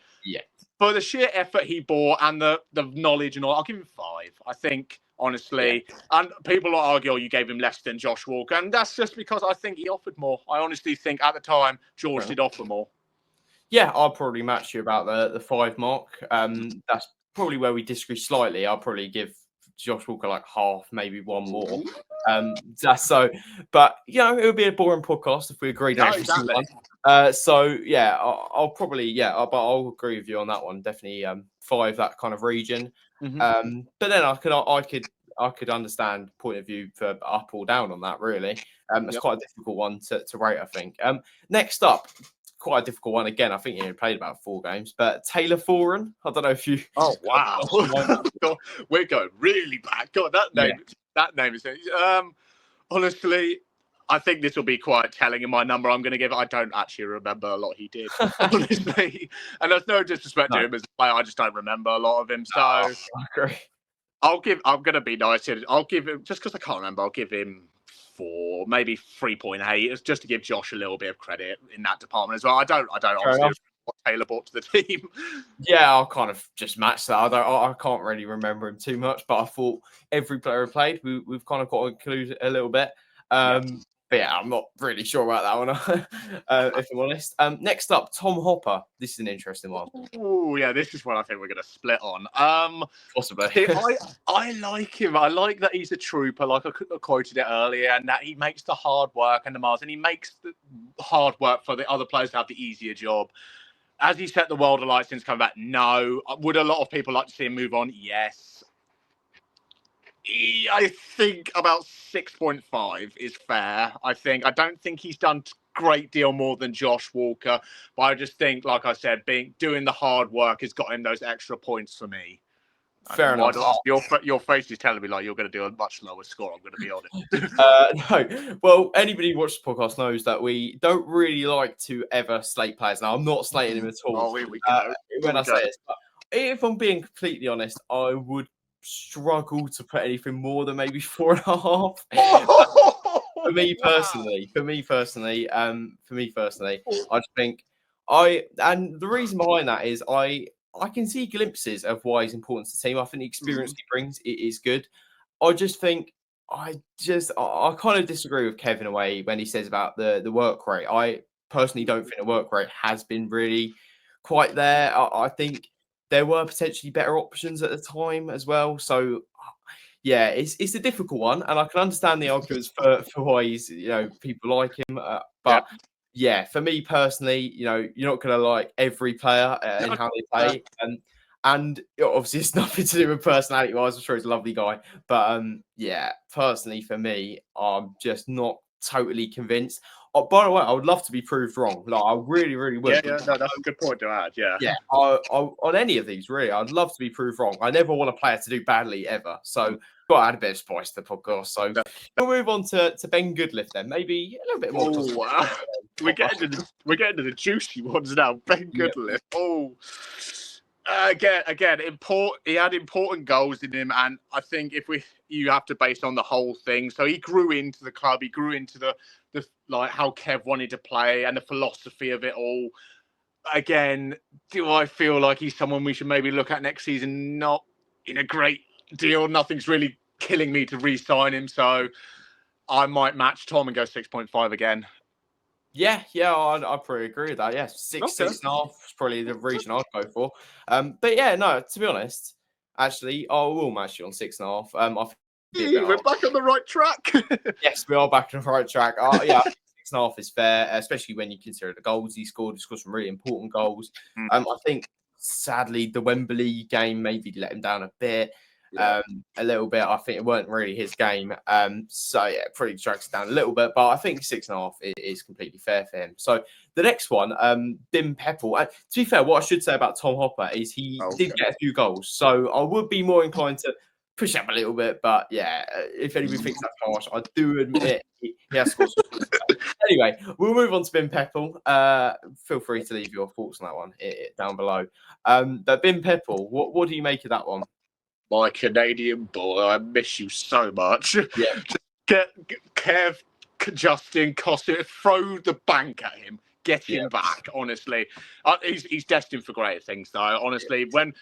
for the sheer effort he bore and the knowledge and all, I'll give him 5. I think, honestly, and people will argue, you gave him less than Josh Walker. And that's just because I think he offered more. I honestly think at the time, George did offer more. Yeah, I'll probably match you about the 5 mark. That's probably where we disagree slightly. I'll probably give Josh Walker like half, maybe one more. That's so, but it would be a boring podcast if we agreed on every single one. I'll probably but I'll agree with you on that one. Definitely 5, that kind of region. But then I could understand point of view for up or down on that. Really, it's quite a difficult one to rate. I think. Next up, quite a difficult one again. I think he only played about 4 games, but 𝗘𝟮🴜𝗘𝗪. I don't know if you. Oh wow, we're going really back. God, that name is. Honestly, I think this will be quite telling in my number I'm going to give. I don't actually remember a lot he did, honestly, and there's no disrespect to him as a player. I just don't remember a lot of him. So I agree. I'm going to be nice here. I'll give him, just because I can't remember, I'll give him 4, maybe 3.8. It's just to give Josh a little bit of credit in that department as well. I don't honestly what Taylor brought to the team. Yeah, I'll kind of just match that. I can't really remember him too much, but I thought every player who played, we've kind of got to include a little bit. But yeah, I'm not really sure about that one, if I'm honest. Next up, Tom Hopper. This is an interesting one. Oh, yeah, this is one I think we're going to split on. Possibly. I like him. I like that he's a trooper, like I quoted it earlier, and that he makes the hard work and the miles, and he makes the hard work for the other players to have the easier job. Has he set the world alight since coming back? No. Would a lot of people like to see him move on? Yes. I think about 6.5 is fair. I don't think he's done a great deal more than Josh Walker, but I just think, like I said, doing the hard work has got him those extra points for me. Fair enough. Your face is telling me like you're going to do a much lower score. I'm going to be honest. No. Well, anybody who watches the podcast knows that we don't really like to ever slate players. Now, I'm not slating him at all. Oh, here we go. When I say this, but if I'm being completely honest, I would struggle to put anything more than maybe 4.5. For me personally, I just think and the reason behind that is I can see glimpses of why he's important to the team. I think the experience he brings is good. I just think I kind of disagree with Kevin away when he says about the work rate. I personally don't think the work rate has been really quite there. I think there were potentially better options at the time as well. So yeah, it's a difficult one, and I can understand the arguments for why he's, people like him. But yeah, for me personally, you're not going to like every player and how they play, and obviously it's nothing to do with personality-wise. I'm sure he's a lovely guy, but yeah, personally for me, I'm just not totally convinced. Oh, by the way, I would love to be proved wrong. Like, I really, really would. Yeah, no, that's a good point to add. Yeah. On any of these, really, I'd love to be proved wrong. I never want a player to do badly ever. So, got to add a bit of spice to the podcast. So, we'll move on to Ben Goodliff then. Maybe a little bit more. Oh, wow. We're getting to the juicy ones now. Ben Goodliff. Yep. Oh. Again, he had important goals in him, and I think you have to base on the whole thing. So he grew into the club, he grew into the like how Kev wanted to play and the philosophy of it all. Again, do I feel like he's someone we should maybe look at next season? Not in a great deal. Nothing's really killing me to re-sign him, so I might match Tom and go 6.5 again. Yeah, I probably agree with that. Yeah, 6.5 is probably the region I'd go for. But yeah, no, to be honest, actually, I will match you on 6.5. We're back on the right track. Yes, we are back on the right track. Yeah, 6.5 is fair, especially when you consider the goals he scored. He scored some really important goals. I think, sadly, the Wembley game maybe let him down a bit. A little bit. I think it weren't really his game. So yeah, probably drags it down a little bit, but I think 6.5 is completely fair for him. So the next one, 𝗤𝗏𝗡𝗪. To be fair, what I should say about Tom Hopper is he did get a few goals. So I would be more inclined to push up a little bit, but yeah, if anybody thinks that's harsh, I do admit he has scored some. Anyway, we'll move on to 𝗤𝗏𝗡𝗪. Feel free to leave your thoughts on that one down below. But 𝗤𝗏𝗡𝗪, what do you make of that one? My Canadian boy, I miss you so much. Yeah. Get Kev, Justin, Costa, throw the bank at him. Get him back, honestly. He's destined for greater things, though, honestly. When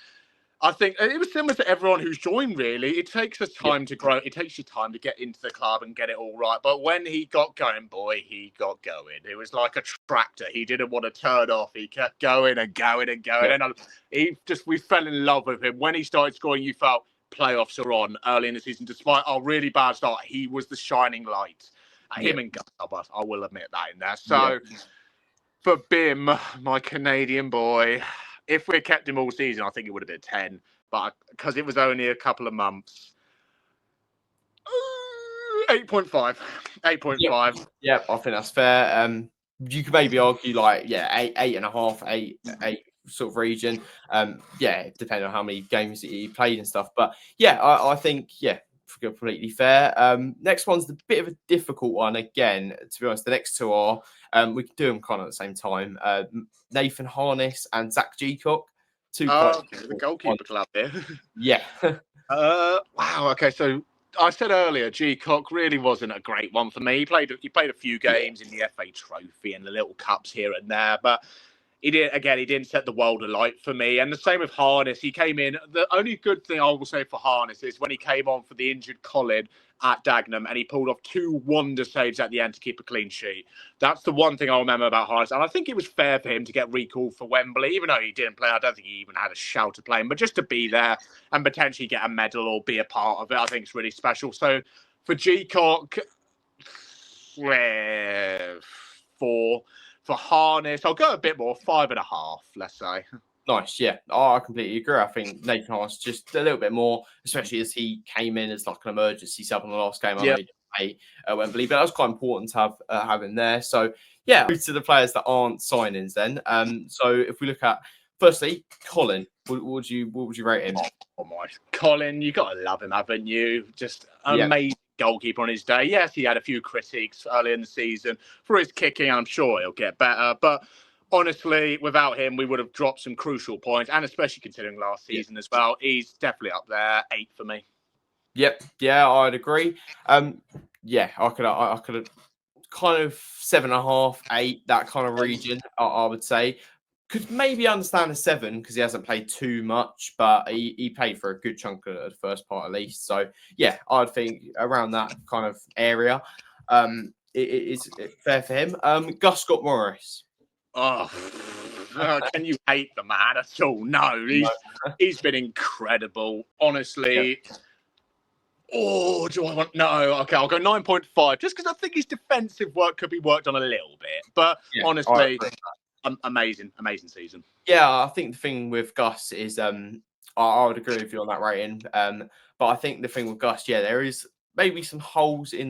I think it was similar to everyone who's joined, really. It takes us time to grow. It takes you time to get into the club and get it all right. But when he got going, he got going. It was like a tractor. He didn't want to turn off. He kept going and going and going. Yeah. And we fell in love with him. When he started scoring, you felt playoffs are on early in the season. Despite our really bad start, he was the shining light. Him and Gus, I will admit that in there. So for Bim, my Canadian boy, if we kept him all season, I think it would have been 10. But because it was only a couple of months, 8.5. 8.5. Yeah, I think that's fair. You could maybe argue 8.5, 8 sort of region. Depending on how many games he played and stuff. But yeah, I think completely fair. Next one's a bit of a difficult one again. To be honest, the next two are we can do them kind of at the same time. Nathan Harness and Zach Gscock. The goalkeeper club here. Yeah. Wow. Okay, so I said earlier, Gscock really wasn't a great one for me. He played a few games in the FA Trophy and the little cups here and there, but He didn't set the world alight for me. And the same with Harness. He came in. The only good thing I will say for Harness is when he came on for the injured Colin at Dagenham and he pulled off 2 wonder saves at the end to keep a clean sheet. That's the one thing I'll remember about Harness. And I think it was fair for him to get recalled for Wembley, even though he didn't play. I don't think he even had a shout at playing, but just to be there and potentially get a medal or be a part of it, I think it's really special. So for 𝗥𝗘𝗩𝗜𝗘𝗪, 4. For Harness, I'll go a bit more, 5.5, let's say. Nice, yeah. Oh, I completely agree. I think Nathan Harness just a little bit more, especially as he came in as like an emergency sub in the last game. I know he didn't play at Wembley, but that was quite important to have him there. So, yeah, to the players that aren't signings then. So if we look at, firstly, Colin, what would you rate him? Oh my, Colin, you got to love him, haven't you? Just amazing goalkeeper on his day. Yes, he had a few critiques early in the season for his kicking, and I'm sure he'll get better. But honestly, without him, we would have dropped some crucial points, and especially considering last season as well. He's definitely up there, 8 for me. Yep, yeah, I'd agree. Yeah, I could have kind of 7.5, 8, that kind of region. I would say. Could maybe understand a 7 because he hasn't played too much, but he played for a good chunk of the first part at least. So yeah, I'd think around that kind of area. It's fair for him. 𝗥𝗘𝗩𝗜𝗘𝗪. Oh, can you hate the man at all? No, he's been incredible, honestly. Yeah. Oh, do I want? No, okay, I'll go 9.5 just because I think his defensive work could be worked on a little bit. But honestly, amazing season. Yeah, I think the thing with Gus is I would agree with you on that rating. But I think the thing with Gus, there is maybe some holes in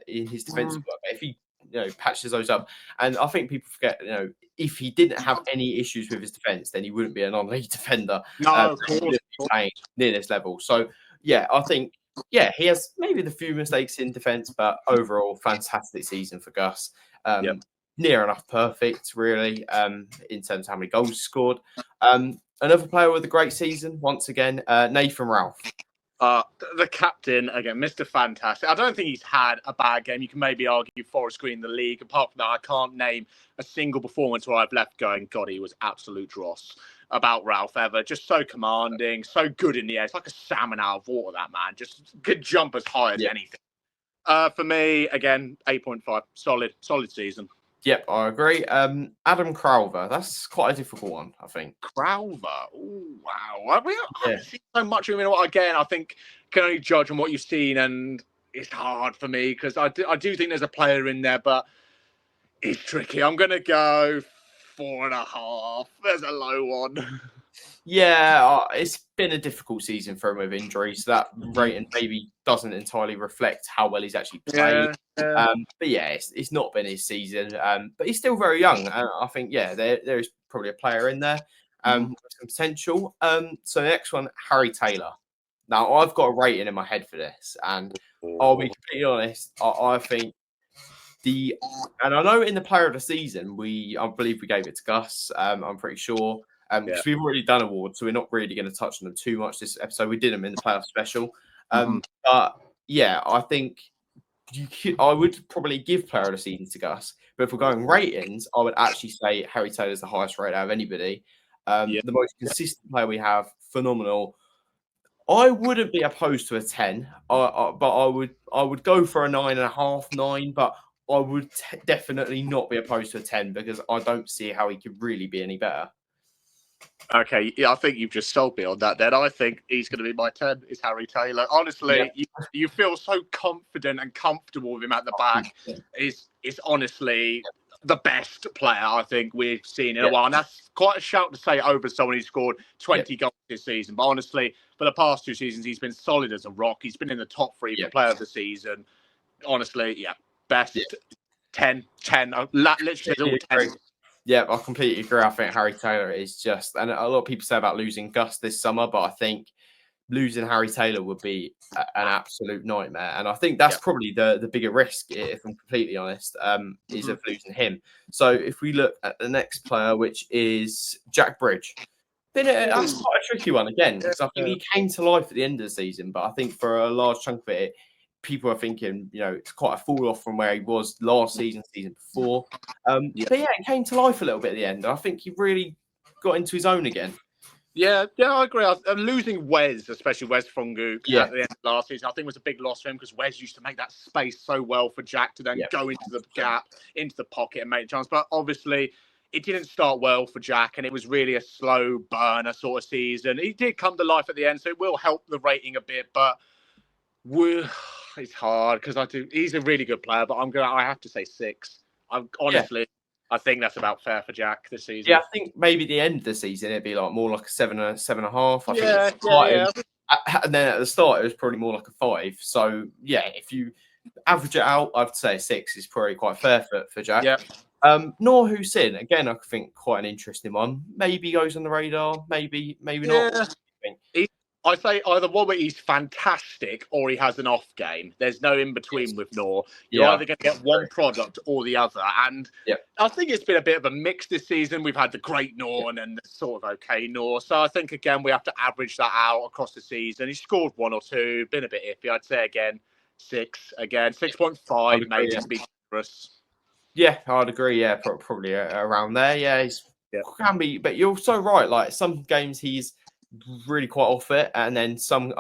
his defensive work. But if he patches those up, and I think people forget, if he didn't have any issues with his defense, then he wouldn't be a non-league defender. No, of course. Playing near this level. So yeah, I think he has maybe the few mistakes in defense, but overall fantastic season for Gus. Near enough perfect, really, in terms of how many goals he scored. Another player with a great season, once again, Nathan Ralph. The captain, again, Mr. Fantastic. I don't think he's had a bad game. You can maybe argue Forest Green, the league. Apart from that, I can't name a single performance where I've left going, God, he was absolute dross about Ralph ever. Just so commanding, so good in the air. It's like a salmon out of water, that man. Just could jump as high as anything. For me, again, 8.5. Solid season. Yep, I agree. Adam 𝗥𝗘𝗩𝗜𝗘𝗪. That's quite a difficult one, I think. 𝗥𝗘𝗩𝗪. Oh, wow. I've seen so much of him. Again, I think you can only judge on what you've seen, and it's hard for me because I do think there's a player in there, but it's tricky. I'm going to go 4.5. There's a low one. Yeah, it's been a difficult season for him with injuries. So that rating maybe doesn't entirely reflect how well he's actually played. But yeah, it's not been his season. But he's still very young. And I think, there is probably a player in there with some potential. So the next one, Harry Taylor. Now, I've got a rating in my head for this. And I'll be completely honest, I think and I know in the player of the season, I believe we gave it to Gus. I'm pretty sure. Because we've already done awards, so we're not really going to touch on them too much this episode. We did them in the playoff special. But yeah, I think I would probably give player of the season to Gus. But if we're going ratings, I would actually say Harry Taylor's the highest rate out of anybody. The most consistent player we have, phenomenal. I wouldn't be opposed to a 10, but I would go for a 9.5, 9, but I would definitely not be opposed to a 10 because I don't see how he could really be any better. Okay, I think you've just sold me on that then. I think he's going to be my 10, is Harry Taylor. Honestly, you feel so confident and comfortable with him at the back. Is honestly the best player I think we've seen in a while. And that's quite a shout to say over someone who scored 20 goals this season. But honestly, for the past 2 seasons, he's been solid as a rock. He's been in the top 3 for player of the season. Honestly, best 10. Literally all 10. Yeah, I completely agree. I think Harry Taylor is just, and a lot of people say about losing Gus this summer, but I think losing Harry Taylor would be an absolute nightmare. And I think that's probably the bigger risk, if I'm completely honest, is of losing him. So if we look at the next player, which is Jack Bridge, then that's quite a tricky one again, because I think he came to life at the end of the season, but I think for a large chunk of it, people are thinking, it's quite a fall off from where he was last season before. But yeah, it came to life a little bit at the end. I think he really got into his own again. Yeah, I agree. Losing Wes, especially Wes Fongook at the end of last season, I think was a big loss for him because Wes used to make that space so well for Jack to then go into the gap, into the pocket and make a chance. But obviously, it didn't start well for Jack, and it was really a slow burner sort of season. He did come to life at the end, so it will help the rating a bit. But it's hard because he's a really good player, but I have to say 6. Honestly. I think that's about fair for Jack this season. Yeah, I think maybe the end of the season it'd be like more like a 7.5. Yeah. And then at the start it was probably more like a 5. So yeah, if you average it out, I'd say 6 is probably quite fair for Jack. Yeah. 𝗥𝗘𝗩𝗜𝗘𝗪 again, I think quite an interesting one. Maybe goes on the radar, maybe not. I say either one where he's fantastic or he has an off game. There's no in between with Nõr. You're either going to get one product or the other. And I think it's been a bit of a mix this season. We've had the great Nõr and then the sort of okay Nõr. So I think, again, we have to average that out across the season. He scored 1 or 2, been a bit iffy. I'd say, again, 6. Again, 6.5 maybe to be generous. Yeah, I'd agree. Yeah, probably around there. Yeah, can be. But you're so right. Like some games he's really quite off it, and then some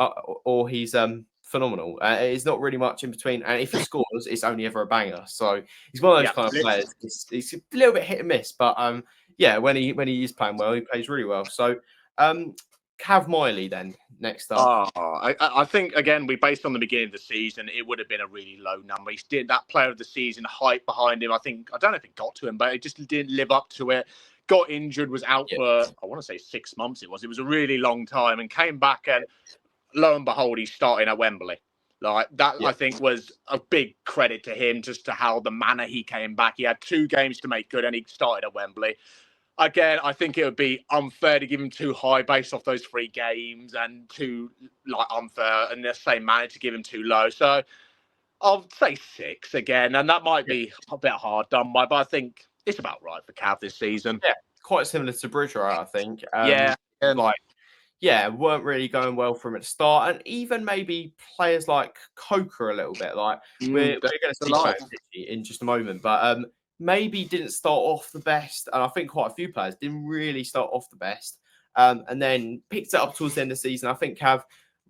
or he's phenomenal. It's not really much in between, and if he scores it's only ever a banger. So he's one of those kind of players. He's a little bit hit and miss, but when he is playing well, he plays really well. So Cav Miley then next up. I think again, based on the beginning of the season, it would have been a really low number. He did that player of the season hype behind him. I don't know if it got to him, but it just didn't live up to it. Got injured, was out for, I want to say 6 months it was. It was a really long time and came back and lo and behold, he's starting at Wembley. Like that, I think was a big credit to him just to how the manner he came back. He had 2 games to make good and he started at Wembley. Again, I think it would be unfair to give him too high based off those 3 games and too unfair in the same manner to give him too low. So I'll say 6 again. And that might be a bit hard done by, but I think it's about right for Cav this season. Yeah, quite similar to Bridger, I think. Weren't really going well for him at the start, and even maybe players like 𝗥𝗘𝗩𝗜𝗘𝗪 a little bit. Like we're going to see in just a moment, but maybe didn't start off the best, and I think quite a few players didn't really start off the best, and then picked it up towards the end of the season. I think Cav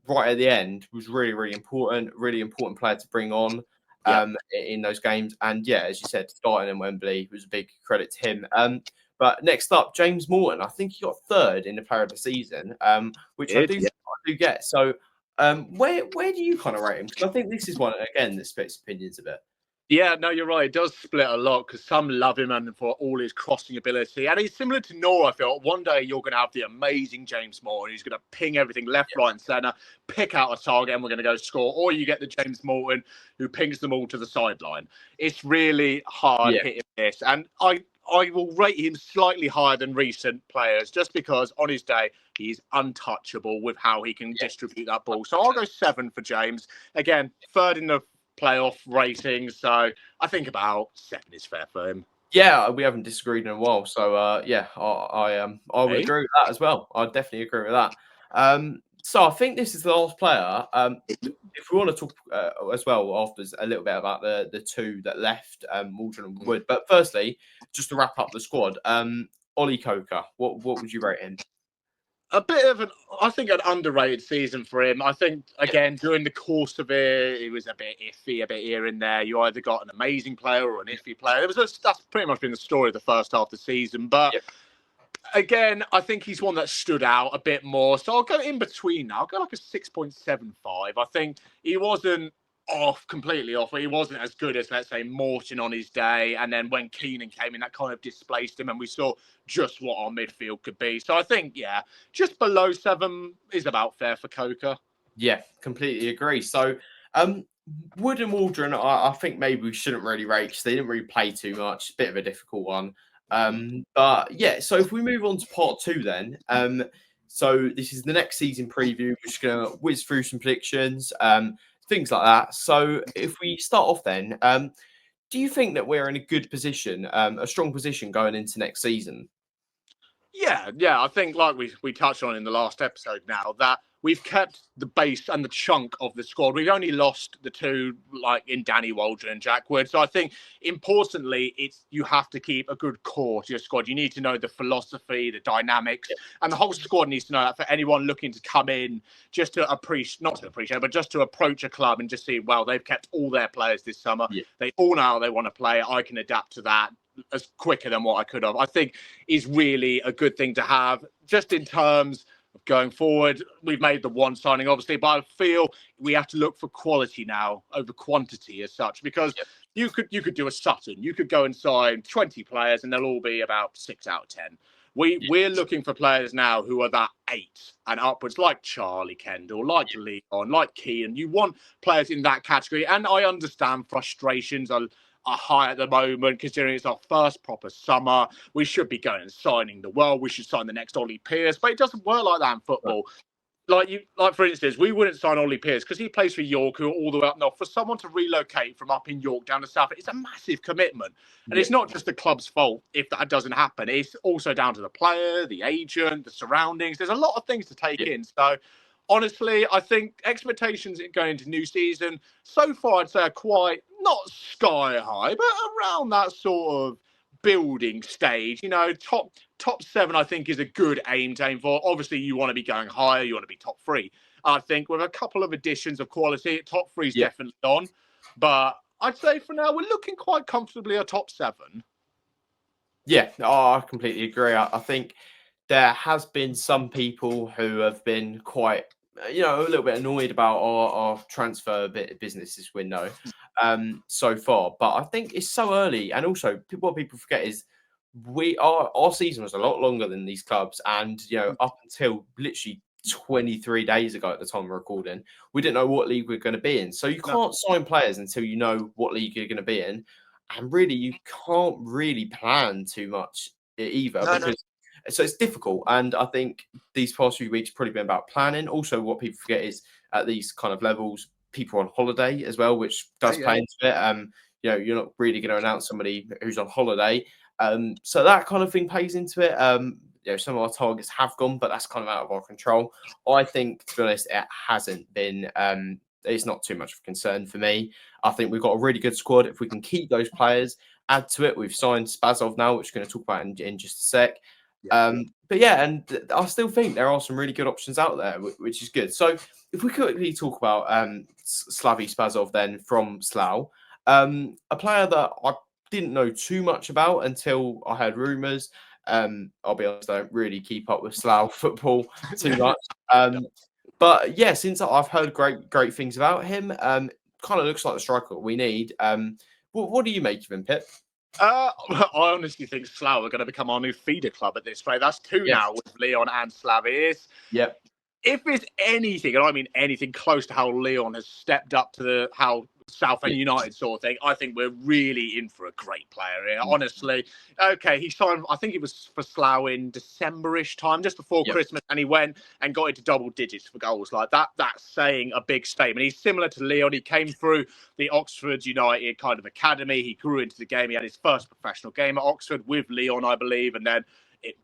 right at the end was really important player to bring on. In those games. And as you said, starting in Wembley was a big credit to him. But next up, James Morton. I think he got 3rd in the player of the season, which I do get. So where do you kind of rate him? Because I think this is one, again, that splits opinions a bit. Yeah, no, you're right. It does split a lot because some love him and for all his crossing ability. And he's similar to Nõr, I feel. One day you're going to have the amazing James Morton who's going to ping everything left, right and centre, pick out a target and we're going to go score. Or you get the James Morton who pings them all to the sideline. It's really hard hitting this. And I will rate him slightly higher than recent players just because on his day, he's untouchable with how he can distribute that ball. So I'll go 7 for James. Again, 3rd in the playoff ratings, so I think about 7 is fair for him. Yeah, we haven't disagreed in a while, so I would agree with that as well. I definitely agree with that. So I think this is the last player. If we want to talk as well after a little bit about the 2 that left, Waldron and Wood, but firstly, just to wrap up the squad, Ollie Coker, what would you rate him? A bit of an underrated season for him. I think, again, during the course of it was a bit iffy, a bit here and there. You either got an amazing player or an iffy player. That's pretty much been the story of the first half of the season. But again, I think he's one that stood out a bit more. So I'll go in between now. I'll go like a 6.75. I think he wasn't completely off. He wasn't as good as, let's say, Morton on his day. And then when Keenan came in, that kind of displaced him. And we saw just what our midfield could be. So I think, just below 7 is about fair for Coker. Yeah, completely agree. So Wood and Waldron, I think maybe we shouldn't really rate because they didn't really play too much. Bit of a difficult one. But so if we move on to part 2 then. So this is the next season preview. We're just going to whiz through some predictions. Things like that. So if we start off then, do you think that we're in a good position, a strong position going into next season? Yeah. I think like we touched on in the last episode now that we've kept the base and the chunk of the squad. We've only lost the two, like in Danny Waldron and Jack Wood. So I think importantly, you have to keep a good core to your squad. You need to know the philosophy, the dynamics, and the whole squad needs to know that for anyone looking to come in just to not to appreciate, but just to approach a club and just see, well, they've kept all their players this summer. Yeah. They all know how they want to play. I can adapt to that as quicker than what I could have. I think is really a good thing to have just in terms of going forward. We've made the one signing, obviously, but I feel we have to look for quality now over quantity as such, because you could do a Sutton. You could go and sign 20 players and they'll all be about 6 out of 10. We're looking for players now who are that 8 and upwards, like 𝗘𝟮🴬😘, like Leon, like Keane. You want players in that category. And I understand frustrations are high at the moment, considering it's our first proper summer. We should be going and signing the world. We should sign the next 𝗥𝗘𝗩𝗜𝗘𝗪, but it doesn't work like that in football. Like for instance, we wouldn't sign 𝗥𝗘𝗓𝗜𝗘𝗪 because he plays for York, who are all the way up north. For someone to relocate from up in York down to South, it's a massive commitment. And it's not just the club's fault if that doesn't happen. It's also down to the player, the agent, the surroundings. There's a lot of things to take in. So honestly, I think expectations going into new season so far, I'd say, are quite not sky high, but around that sort of building stage. You know, top 7, I think, is a good aim for. Obviously, you want to be going higher. You want to be top 3. I think with a couple of additions of quality, top 3 is definitely on. But I'd say for now, we're looking quite comfortably at top 7. Yeah, I completely agree. I think there has been some people who have been quite, a little bit annoyed about our transfer business this window so far. But I think it's so early. And also, what people forget is our season was a lot longer than these clubs. And, up until literally 23 days ago at the time of recording, we didn't know what league we're going to be in. So you can't sign players until you know what league you're going to be in. And really, you can't really plan too much either so it's difficult. And I think these past few weeks have probably been about planning. Also, what people forget is at these kind of levels, people are on holiday as well, which does play into it. You're not really going to announce somebody who's on holiday. So that kind of thing plays into it. Some of our targets have gone, but that's kind of out of our control. I think, to be honest, it hasn't been. It's not too much of a concern for me. I think we've got a really good squad. If we can keep those players, add to it. We've signed Spazov now, which we're going to talk about in just a sec. But yeah, and I still think there are some really good options out there, which is good. So if we quickly talk about Slavy Spazov then from Slough, a player that I didn't know too much about until I heard rumours. I'll be honest, I don't really keep up with Slough football too much. But yeah, since I've heard great things about him, kind of looks like the striker we need. What do you make of him, Pip? I honestly think Slough are going to become our new feeder club at this rate. That's 2 now with Leon and Slavy. If it's anything, and I mean anything close to how Leon has stepped up to how Southend United sort of thing, I think we're really in for a great player here. Honestly, he signed, I think it was for Slough in December-ish time, just before Christmas, and he went and got into double digits for goals like that. That's saying a big statement. He's similar to Leon. He came through the Oxford United kind of academy. He grew into the game. He had his first professional game at Oxford with Leon, I believe, and then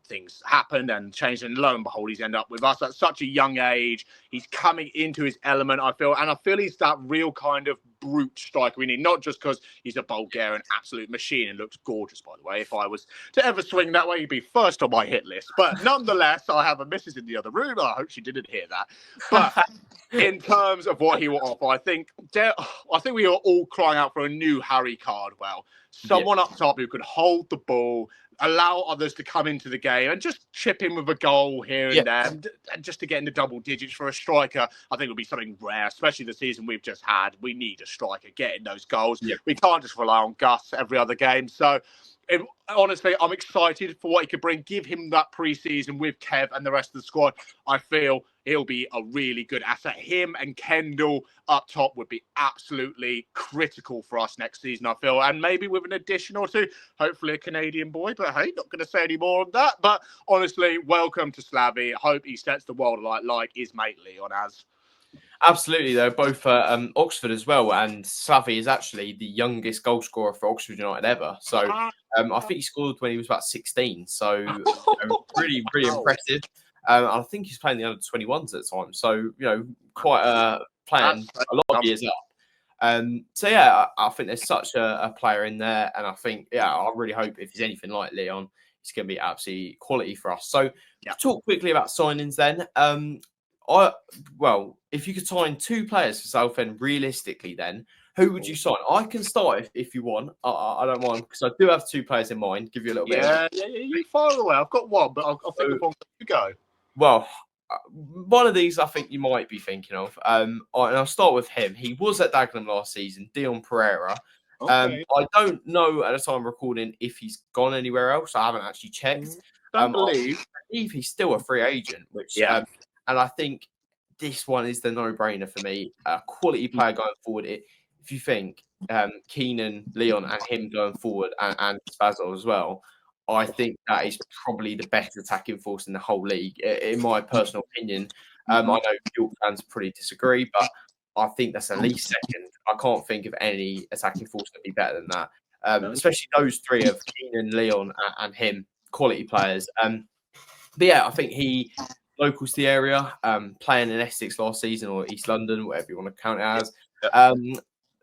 things happened and changed, and lo and behold, he's ended up with us at such a young age. He's coming into his element, I feel he's that real kind of brute striker we need, not just because he's a Bulgarian absolute machine and looks gorgeous, by the way. If I was to ever swing that way, he'd be first on my hit list. But nonetheless, I have a missus in the other room. I hope she didn't hear that. But in terms of what he will offer, I think we are all crying out for a new Harry Cardwell, someone up top who could hold the ball, allow others to come into the game and just chip in with a goal here and there, and just to get into double digits for a striker, I think would be something rare, especially the season we've just had. We need a striker getting those goals. We can't just rely on Gus every other game. So honestly, I'm excited for what he could bring. Give him that pre-season with Kev and the rest of the squad. I feel he'll be a really good asset. Him and Kendall up top would be absolutely critical for us next season, I feel. And maybe with an addition or two, hopefully a Canadian boy. But hey, not going to say any more on that. But honestly, welcome to Slavy. Hope he sets the world alight like his mate Leon has. Absolutely, they're both Oxford as well, and 𝗣𝗏 is actually the youngest goal scorer for Oxford United ever. So I think he scored when he was about 16. So really, really impressive. I think he's playing the under-21s at the time. So quite playing a lot of years up. So yeah, I think there's such a player in there, and I think I really hope if he's anything like Leon, he's going to be absolutely quality for us. So to talk quickly about signings then. If you could sign 2 players for Southend realistically, then who would you sign? I can start if you want. I don't mind because I do have 2 players in mind. Give you a little bit. Yeah, you fire away. I've got one, but I'll think of one. You go. Well, one of these I think you might be thinking of. And I'll start with him. He was at Dagenham last season, 𝗘𝗮𝗩𝗪. Okay. I don't know at the time of recording if he's gone anywhere else. I haven't actually checked. I believe he's still a free agent, and I think this one is the no-brainer for me. A quality player going forward. If you think Keenan, Leon, and him going forward, and Basil as well, I think that is probably the best attacking force in the whole league, in my personal opinion. I know York fans probably disagree, but I think that's at least second. I can't think of any attacking force that would be better than that. Especially those 3 of Keenan, Leon, and him, quality players. But yeah, I think he local to the area, playing in Essex last season or East London, whatever you want to count it as.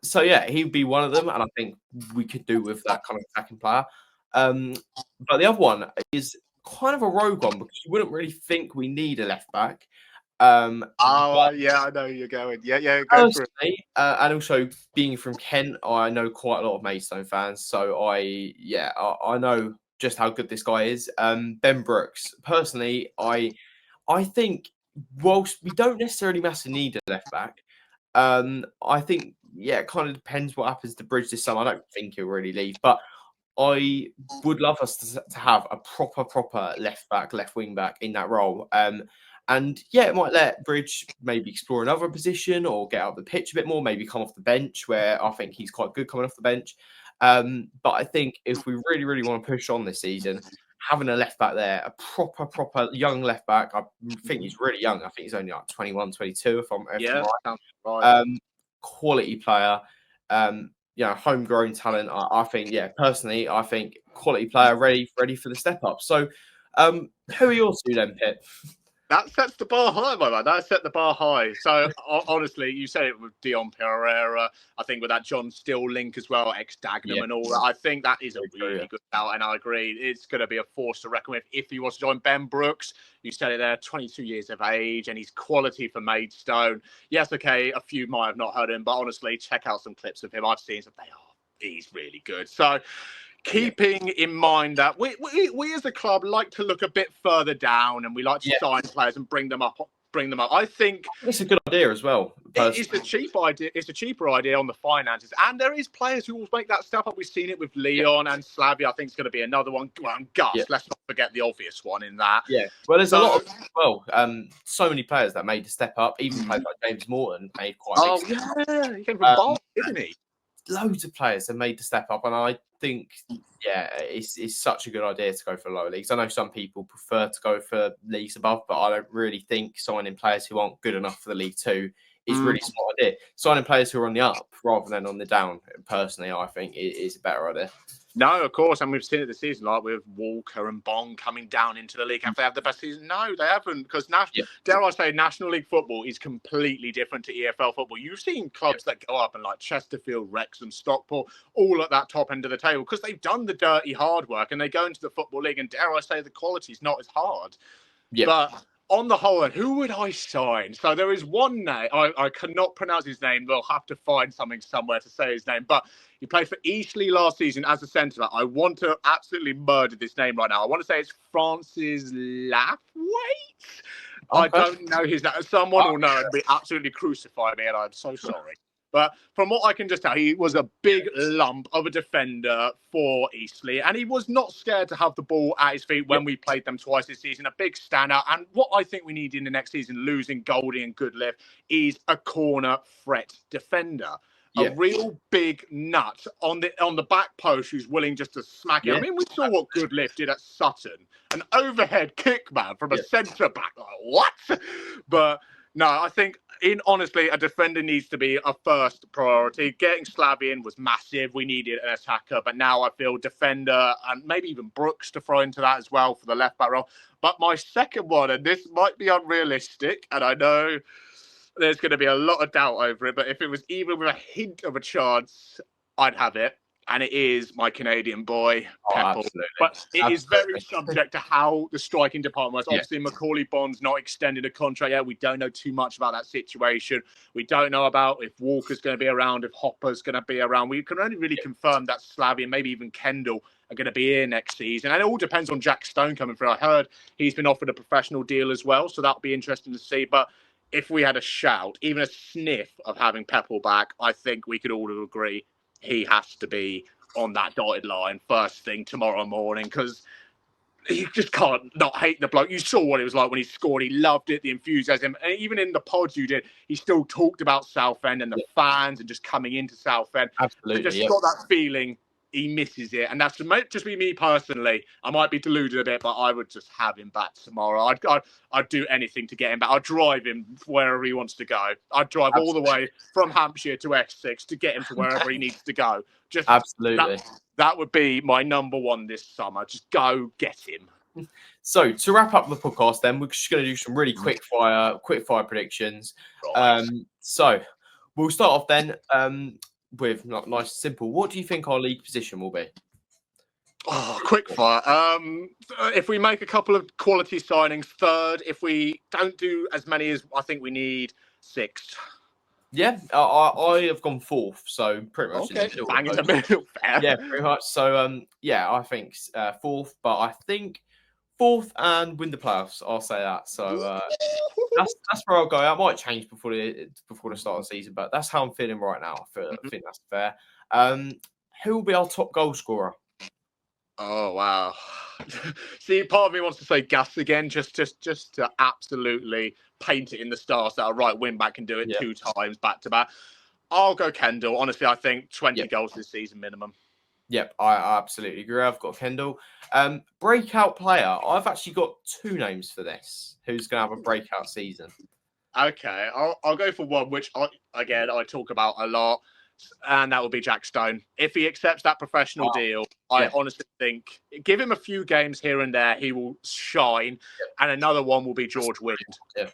So yeah, he would be one of them, and I think we could do with that kind of attacking player. But the other one is kind of a rogue one because you wouldn't really think we need a left back. I know you're going. Go for it. And also being from Kent, I know quite a lot of Maidstone fans, so I know just how good this guy is. Ben Brooks, personally, I think whilst we don't necessarily massively need a left back, I think it kind of depends what happens to Bridge this summer. I don't think he'll really leave, but I would love us to have a proper left back, left wing back in that role. And it might let Bridge maybe explore another position or get out of the pitch a bit more, maybe come off the bench where I think he's quite good coming off the bench. But I think if we really, really want to push on this season, having a left back there, a proper young left back, I think he's really young. I think he's only like 21, 22, if I'm right. Quality player, homegrown talent. I think, personally, I think quality player ready for the step up. So, who are your 2 then, Pip? That sets the bar high, my man. That set the bar high. So, honestly, you said it with 𝗘𝗮𝗪𝗪. I think with that John Still link as well, ex-Dagenham and all that. I think that is a really good shout, and I agree. It's going to be a force to reckon with if he wants to join. Ben Brooks, you said it there, 22 years of age, and he's quality for Maidstone. Yes, okay, a few might have not heard him, but honestly, check out some clips of him. I've seen some. He's really good. So, keeping in mind that we as a club like to look a bit further down, and we like to sign players and bring them up. I think it's a good idea as well. It's a cheap idea. It's a cheaper idea on the finances, and there is players who will make that step up. We've seen it with Leon and 𝗣𝗏. I think it's going to be another one. And Gus. Let's not forget the obvious one in that. Yeah. Well, there's a lot of so many players that made the step up. Even players like James Morton made quite. He came from Bath, didn't he? Loads of players have made the step up, and I think, it's such a good idea to go for lower leagues. I know some people prefer to go for leagues above, but I don't really think signing players who aren't good enough for the League Two is really a smart idea. Signing players who are on the up rather than on the down, personally, I think is a better idea. No, of course, and we've seen it this season, like with Walker and Bong coming down into the league. Have they had the best season? No, they haven't, because dare I say, National League football is completely different to EFL football. You've seen clubs that go up and like Chesterfield, Wrexham, Stockport, all at that top end of the table because they've done the dirty hard work and they go into the Football League, and dare I say, the quality is not as hard. But on the whole, who would I sign? So there is one name. I cannot pronounce his name. We'll have to find something somewhere to say his name. But he played for Eastleigh last season as a centre back. I want to absolutely murder this name right now. I want to say it's Francis Lathwaite. I don't know his name. Someone will know and be absolutely crucify me, and I'm so sorry. But from what I can just tell, he was a big lump of a defender for Eastleigh, and he was not scared to have the ball at his feet when we played them twice this season. A big standout. And what I think we need in the next season, losing Goldie and Goodliff, is a corner threat defender. A real big nut on the back post who's willing just to smack it. I mean, we saw what Goodliff did at Sutton. An overhead kick, man, from a centre-back. Like, what? But no, I think honestly, a defender needs to be a first priority. Getting Slavy in was massive. We needed an attacker, but now I feel defender and maybe even Brooks to throw into that as well for the left back role. But my second one, and this might be unrealistic, and I know there's going to be a lot of doubt over it, but if it was even with a hint of a chance, I'd have it. And it is my Canadian boy, Pepple. But it is very subject to how the striking department works. Obviously, Macaulay Bond's not extended a contract yet. We don't know too much about that situation. We don't know about if Walker's going to be around, if Hopper's going to be around. We can only really confirm that Slavy and maybe even Kendall are going to be here next season. And it all depends on Jack Stone coming through. I heard he's been offered a professional deal as well, so that'll be interesting to see. But if we had a shout, even a sniff of having Pepple back, I think we could all agree he has to be on that dotted line first thing tomorrow morning, because you just can't not hate the bloke. You saw what it was like when he scored. He loved it, the enthusiasm. And even in the pods you did, he still talked about Southend and the fans and just coming into Southend. Absolutely. I just got that feeling he misses it. And that's might just be me personally. I might be deluded a bit, but I would just have him back tomorrow. I'd do anything to get him back. I'd drive him wherever he wants to go. I'd drive all the way from Hampshire to Essex to get him to wherever he needs to go. Just absolutely. That would be my number one this summer. Just go get him. So to wrap up the podcast, then we're just going to do some really quick fire predictions. Right. So we'll start off then with nice and simple. What do you think our league position will be? Oh, quick fire. If we make a couple of quality signings, third. If we don't do as many as I think we need, sixth. Yeah, I have gone fourth, so pretty much bang in the middle. Fair. Yeah, pretty much. So yeah, I think fourth, but I think fourth and win the playoffs. I'll say that. So that's where I'll go. I might change before the start of the season, but that's how I'm feeling right now. I think that's fair. Who will be our top goal scorer? Oh wow! See, part of me wants to say Gus again, just to absolutely paint it in the stars that a right wing back can do it 2 times back to back. I'll go Kendall. Honestly, I think 20 goals this season minimum. Yep, I absolutely agree. I've got Kendall. Breakout player. I've actually got 2 names for this. Who's going to have a breakout season? Okay, I'll go for one, which I talk about a lot. And that will be Jack Stone. If he accepts that professional deal, I honestly think, give him a few games here and there, he will shine. And another one will be George Wind. Yeah.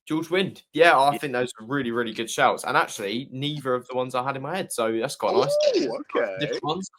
George Wind. Yeah, I think those are really, really good shouts. And actually, neither of the ones I had in my head. So that's quite nice. Okay. Different ones.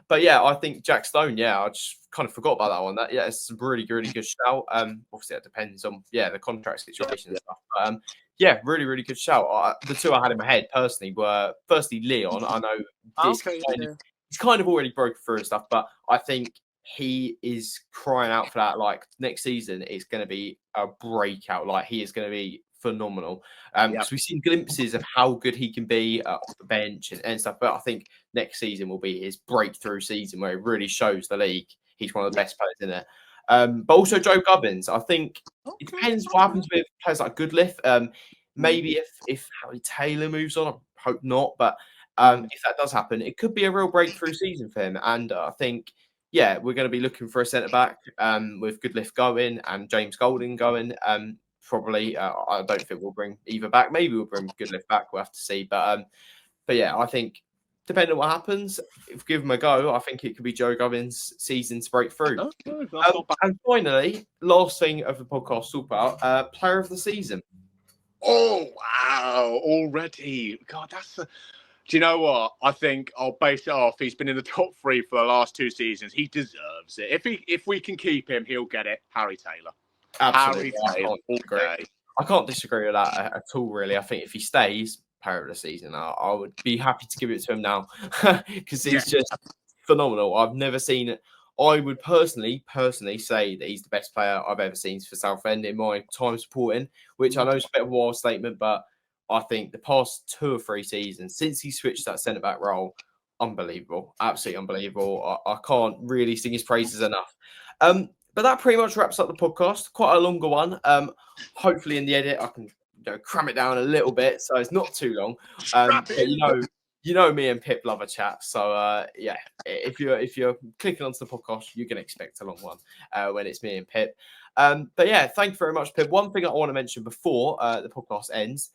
But yeah, I think Jack Stone, I just kind of forgot about that one. It's a really, really good shout. Obviously, it depends on, the contract situation and stuff. But, really, really good shout. The 2 I had in my head personally were firstly Leon. I know he's kind of already broken through and stuff, but I think he is crying out for that. Like next season, it's going to be a breakout. Like he is going to be phenomenal. Because we've seen glimpses of how good he can be off the bench and stuff. But I think next season will be his breakthrough season where he really shows the league he's one of the best players in it. But also Joe Gubbins. I think it depends what happens with players like Goodliff. Maybe if Harry Taylor moves on, I hope not. But if that does happen, it could be a real breakthrough season for him. And I think, we're going to be looking for a centre back with Goodliff going and James Golding going. Probably, I don't think we'll bring either back. Maybe we'll bring Goodliff back. We'll have to see. But I think depending on what happens, if we give him a go, I think it could be Joe Gubbins' season to break through. And finally, last thing of the podcast to talk about, player of the season. Oh, wow. Already. God, do you know what? I think I'll base it off. He's been in the top 3 for the last 2 seasons. He deserves it. If we can keep him, he'll get it. Harry Taylor. Absolutely. Harry Taylor. I can't disagree with that at all, really. I think if he stays player of the season, I would be happy to give it to him now because he's just phenomenal. I've never seen it. I would personally say that he's the best player I've ever seen for Southend in my time supporting, which I know is a bit of a wild statement, but I think the past 2 or 3 seasons since he switched that centre back role, unbelievable, absolutely unbelievable. I can't really sing his praises enough. But that pretty much wraps up the podcast. Quite a longer one. Hopefully in the edit I can cram it down a little bit so it's not too long. But you know me and Pip love a chat. So if you're clicking onto the podcast, you're gonna expect a long one when it's me and Pip. But thank you very much, Pip. One thing I want to mention before the podcast ends.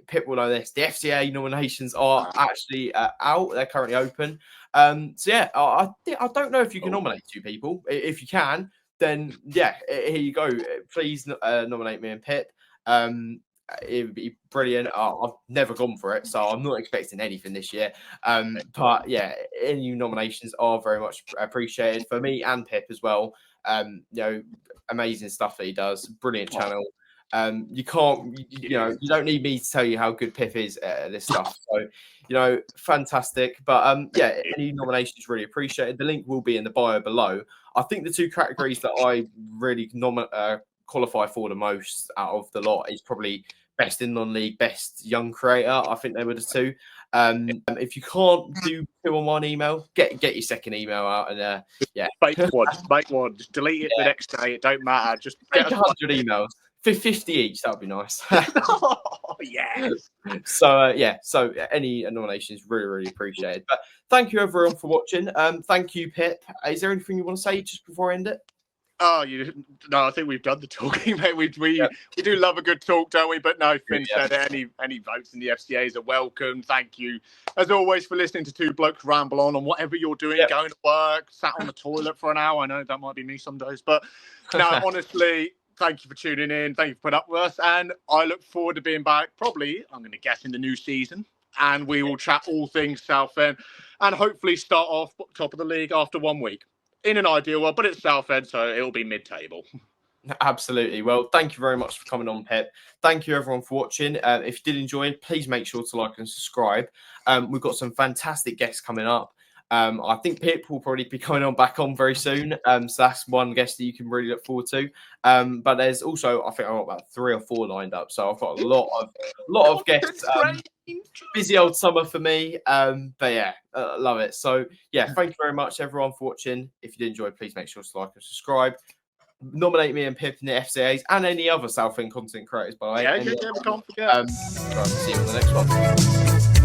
Pip will know this. The FCA nominations are actually out. They're currently open. So yeah, I don't know if you can nominate 2 people. If you can, then yeah, here you go. Please nominate me and Pip. It would be brilliant. I've never gone for it, so I'm not expecting anything this year. But yeah, any nominations are very much appreciated for me and Pip as well. You know, amazing stuff that he does. Brilliant channel. You can't, you don't need me to tell you how good Pip is at this stuff. So, fantastic. But yeah, any nominations really appreciated. The link will be in the bio below. I think the 2 categories that I really qualify for the most out of the lot is probably best in non-league, best young creator. I think they were the 2. If you can't do 2 on 1 email, get your second email out and yeah, make one. Just delete it the next day. It don't matter. Just get 100 emails. 50 each, that would be nice. Oh, yes. So yeah, so any nominations really appreciated. But thank you everyone for watching. Thank you, Pip. Is there anything you want to say just before I end it? Oh, no, I think we've done the talking, mate. We do love a good talk, don't we? But no, Finn said any votes in the FCAs are welcome. Thank you, as always, for listening to 2 blokes ramble on whatever you're doing, going to work, sat on the toilet for an hour. I know that might be me some days, but no, honestly, thank you for tuning in. Thank you for putting up with us, and I look forward to being back. Probably, I'm going to guess, in the new season, and we will chat all things Southend, and hopefully start off top of the league after 1 week. In an ideal world, but it's Southend, so it'll be mid-table. Absolutely. Well, thank you very much for coming on, Pip. Thank you, everyone, for watching. If you did enjoy, please make sure to like and subscribe. We've got some fantastic guests coming up. I think Pip will probably be coming back on very soon. So that's one guest that you can really look forward to. But there's also, I think I've got about 3 or 4 lined up. So I've got a lot of guests. Busy old summer for me. But yeah, love it. So yeah, thank you very much, everyone, for watching. If you did enjoy, please make sure to like and subscribe. Nominate me and Pip in the FCAs and any other Southend content creators, by the way. Yeah, we can't forget. See you on the next one.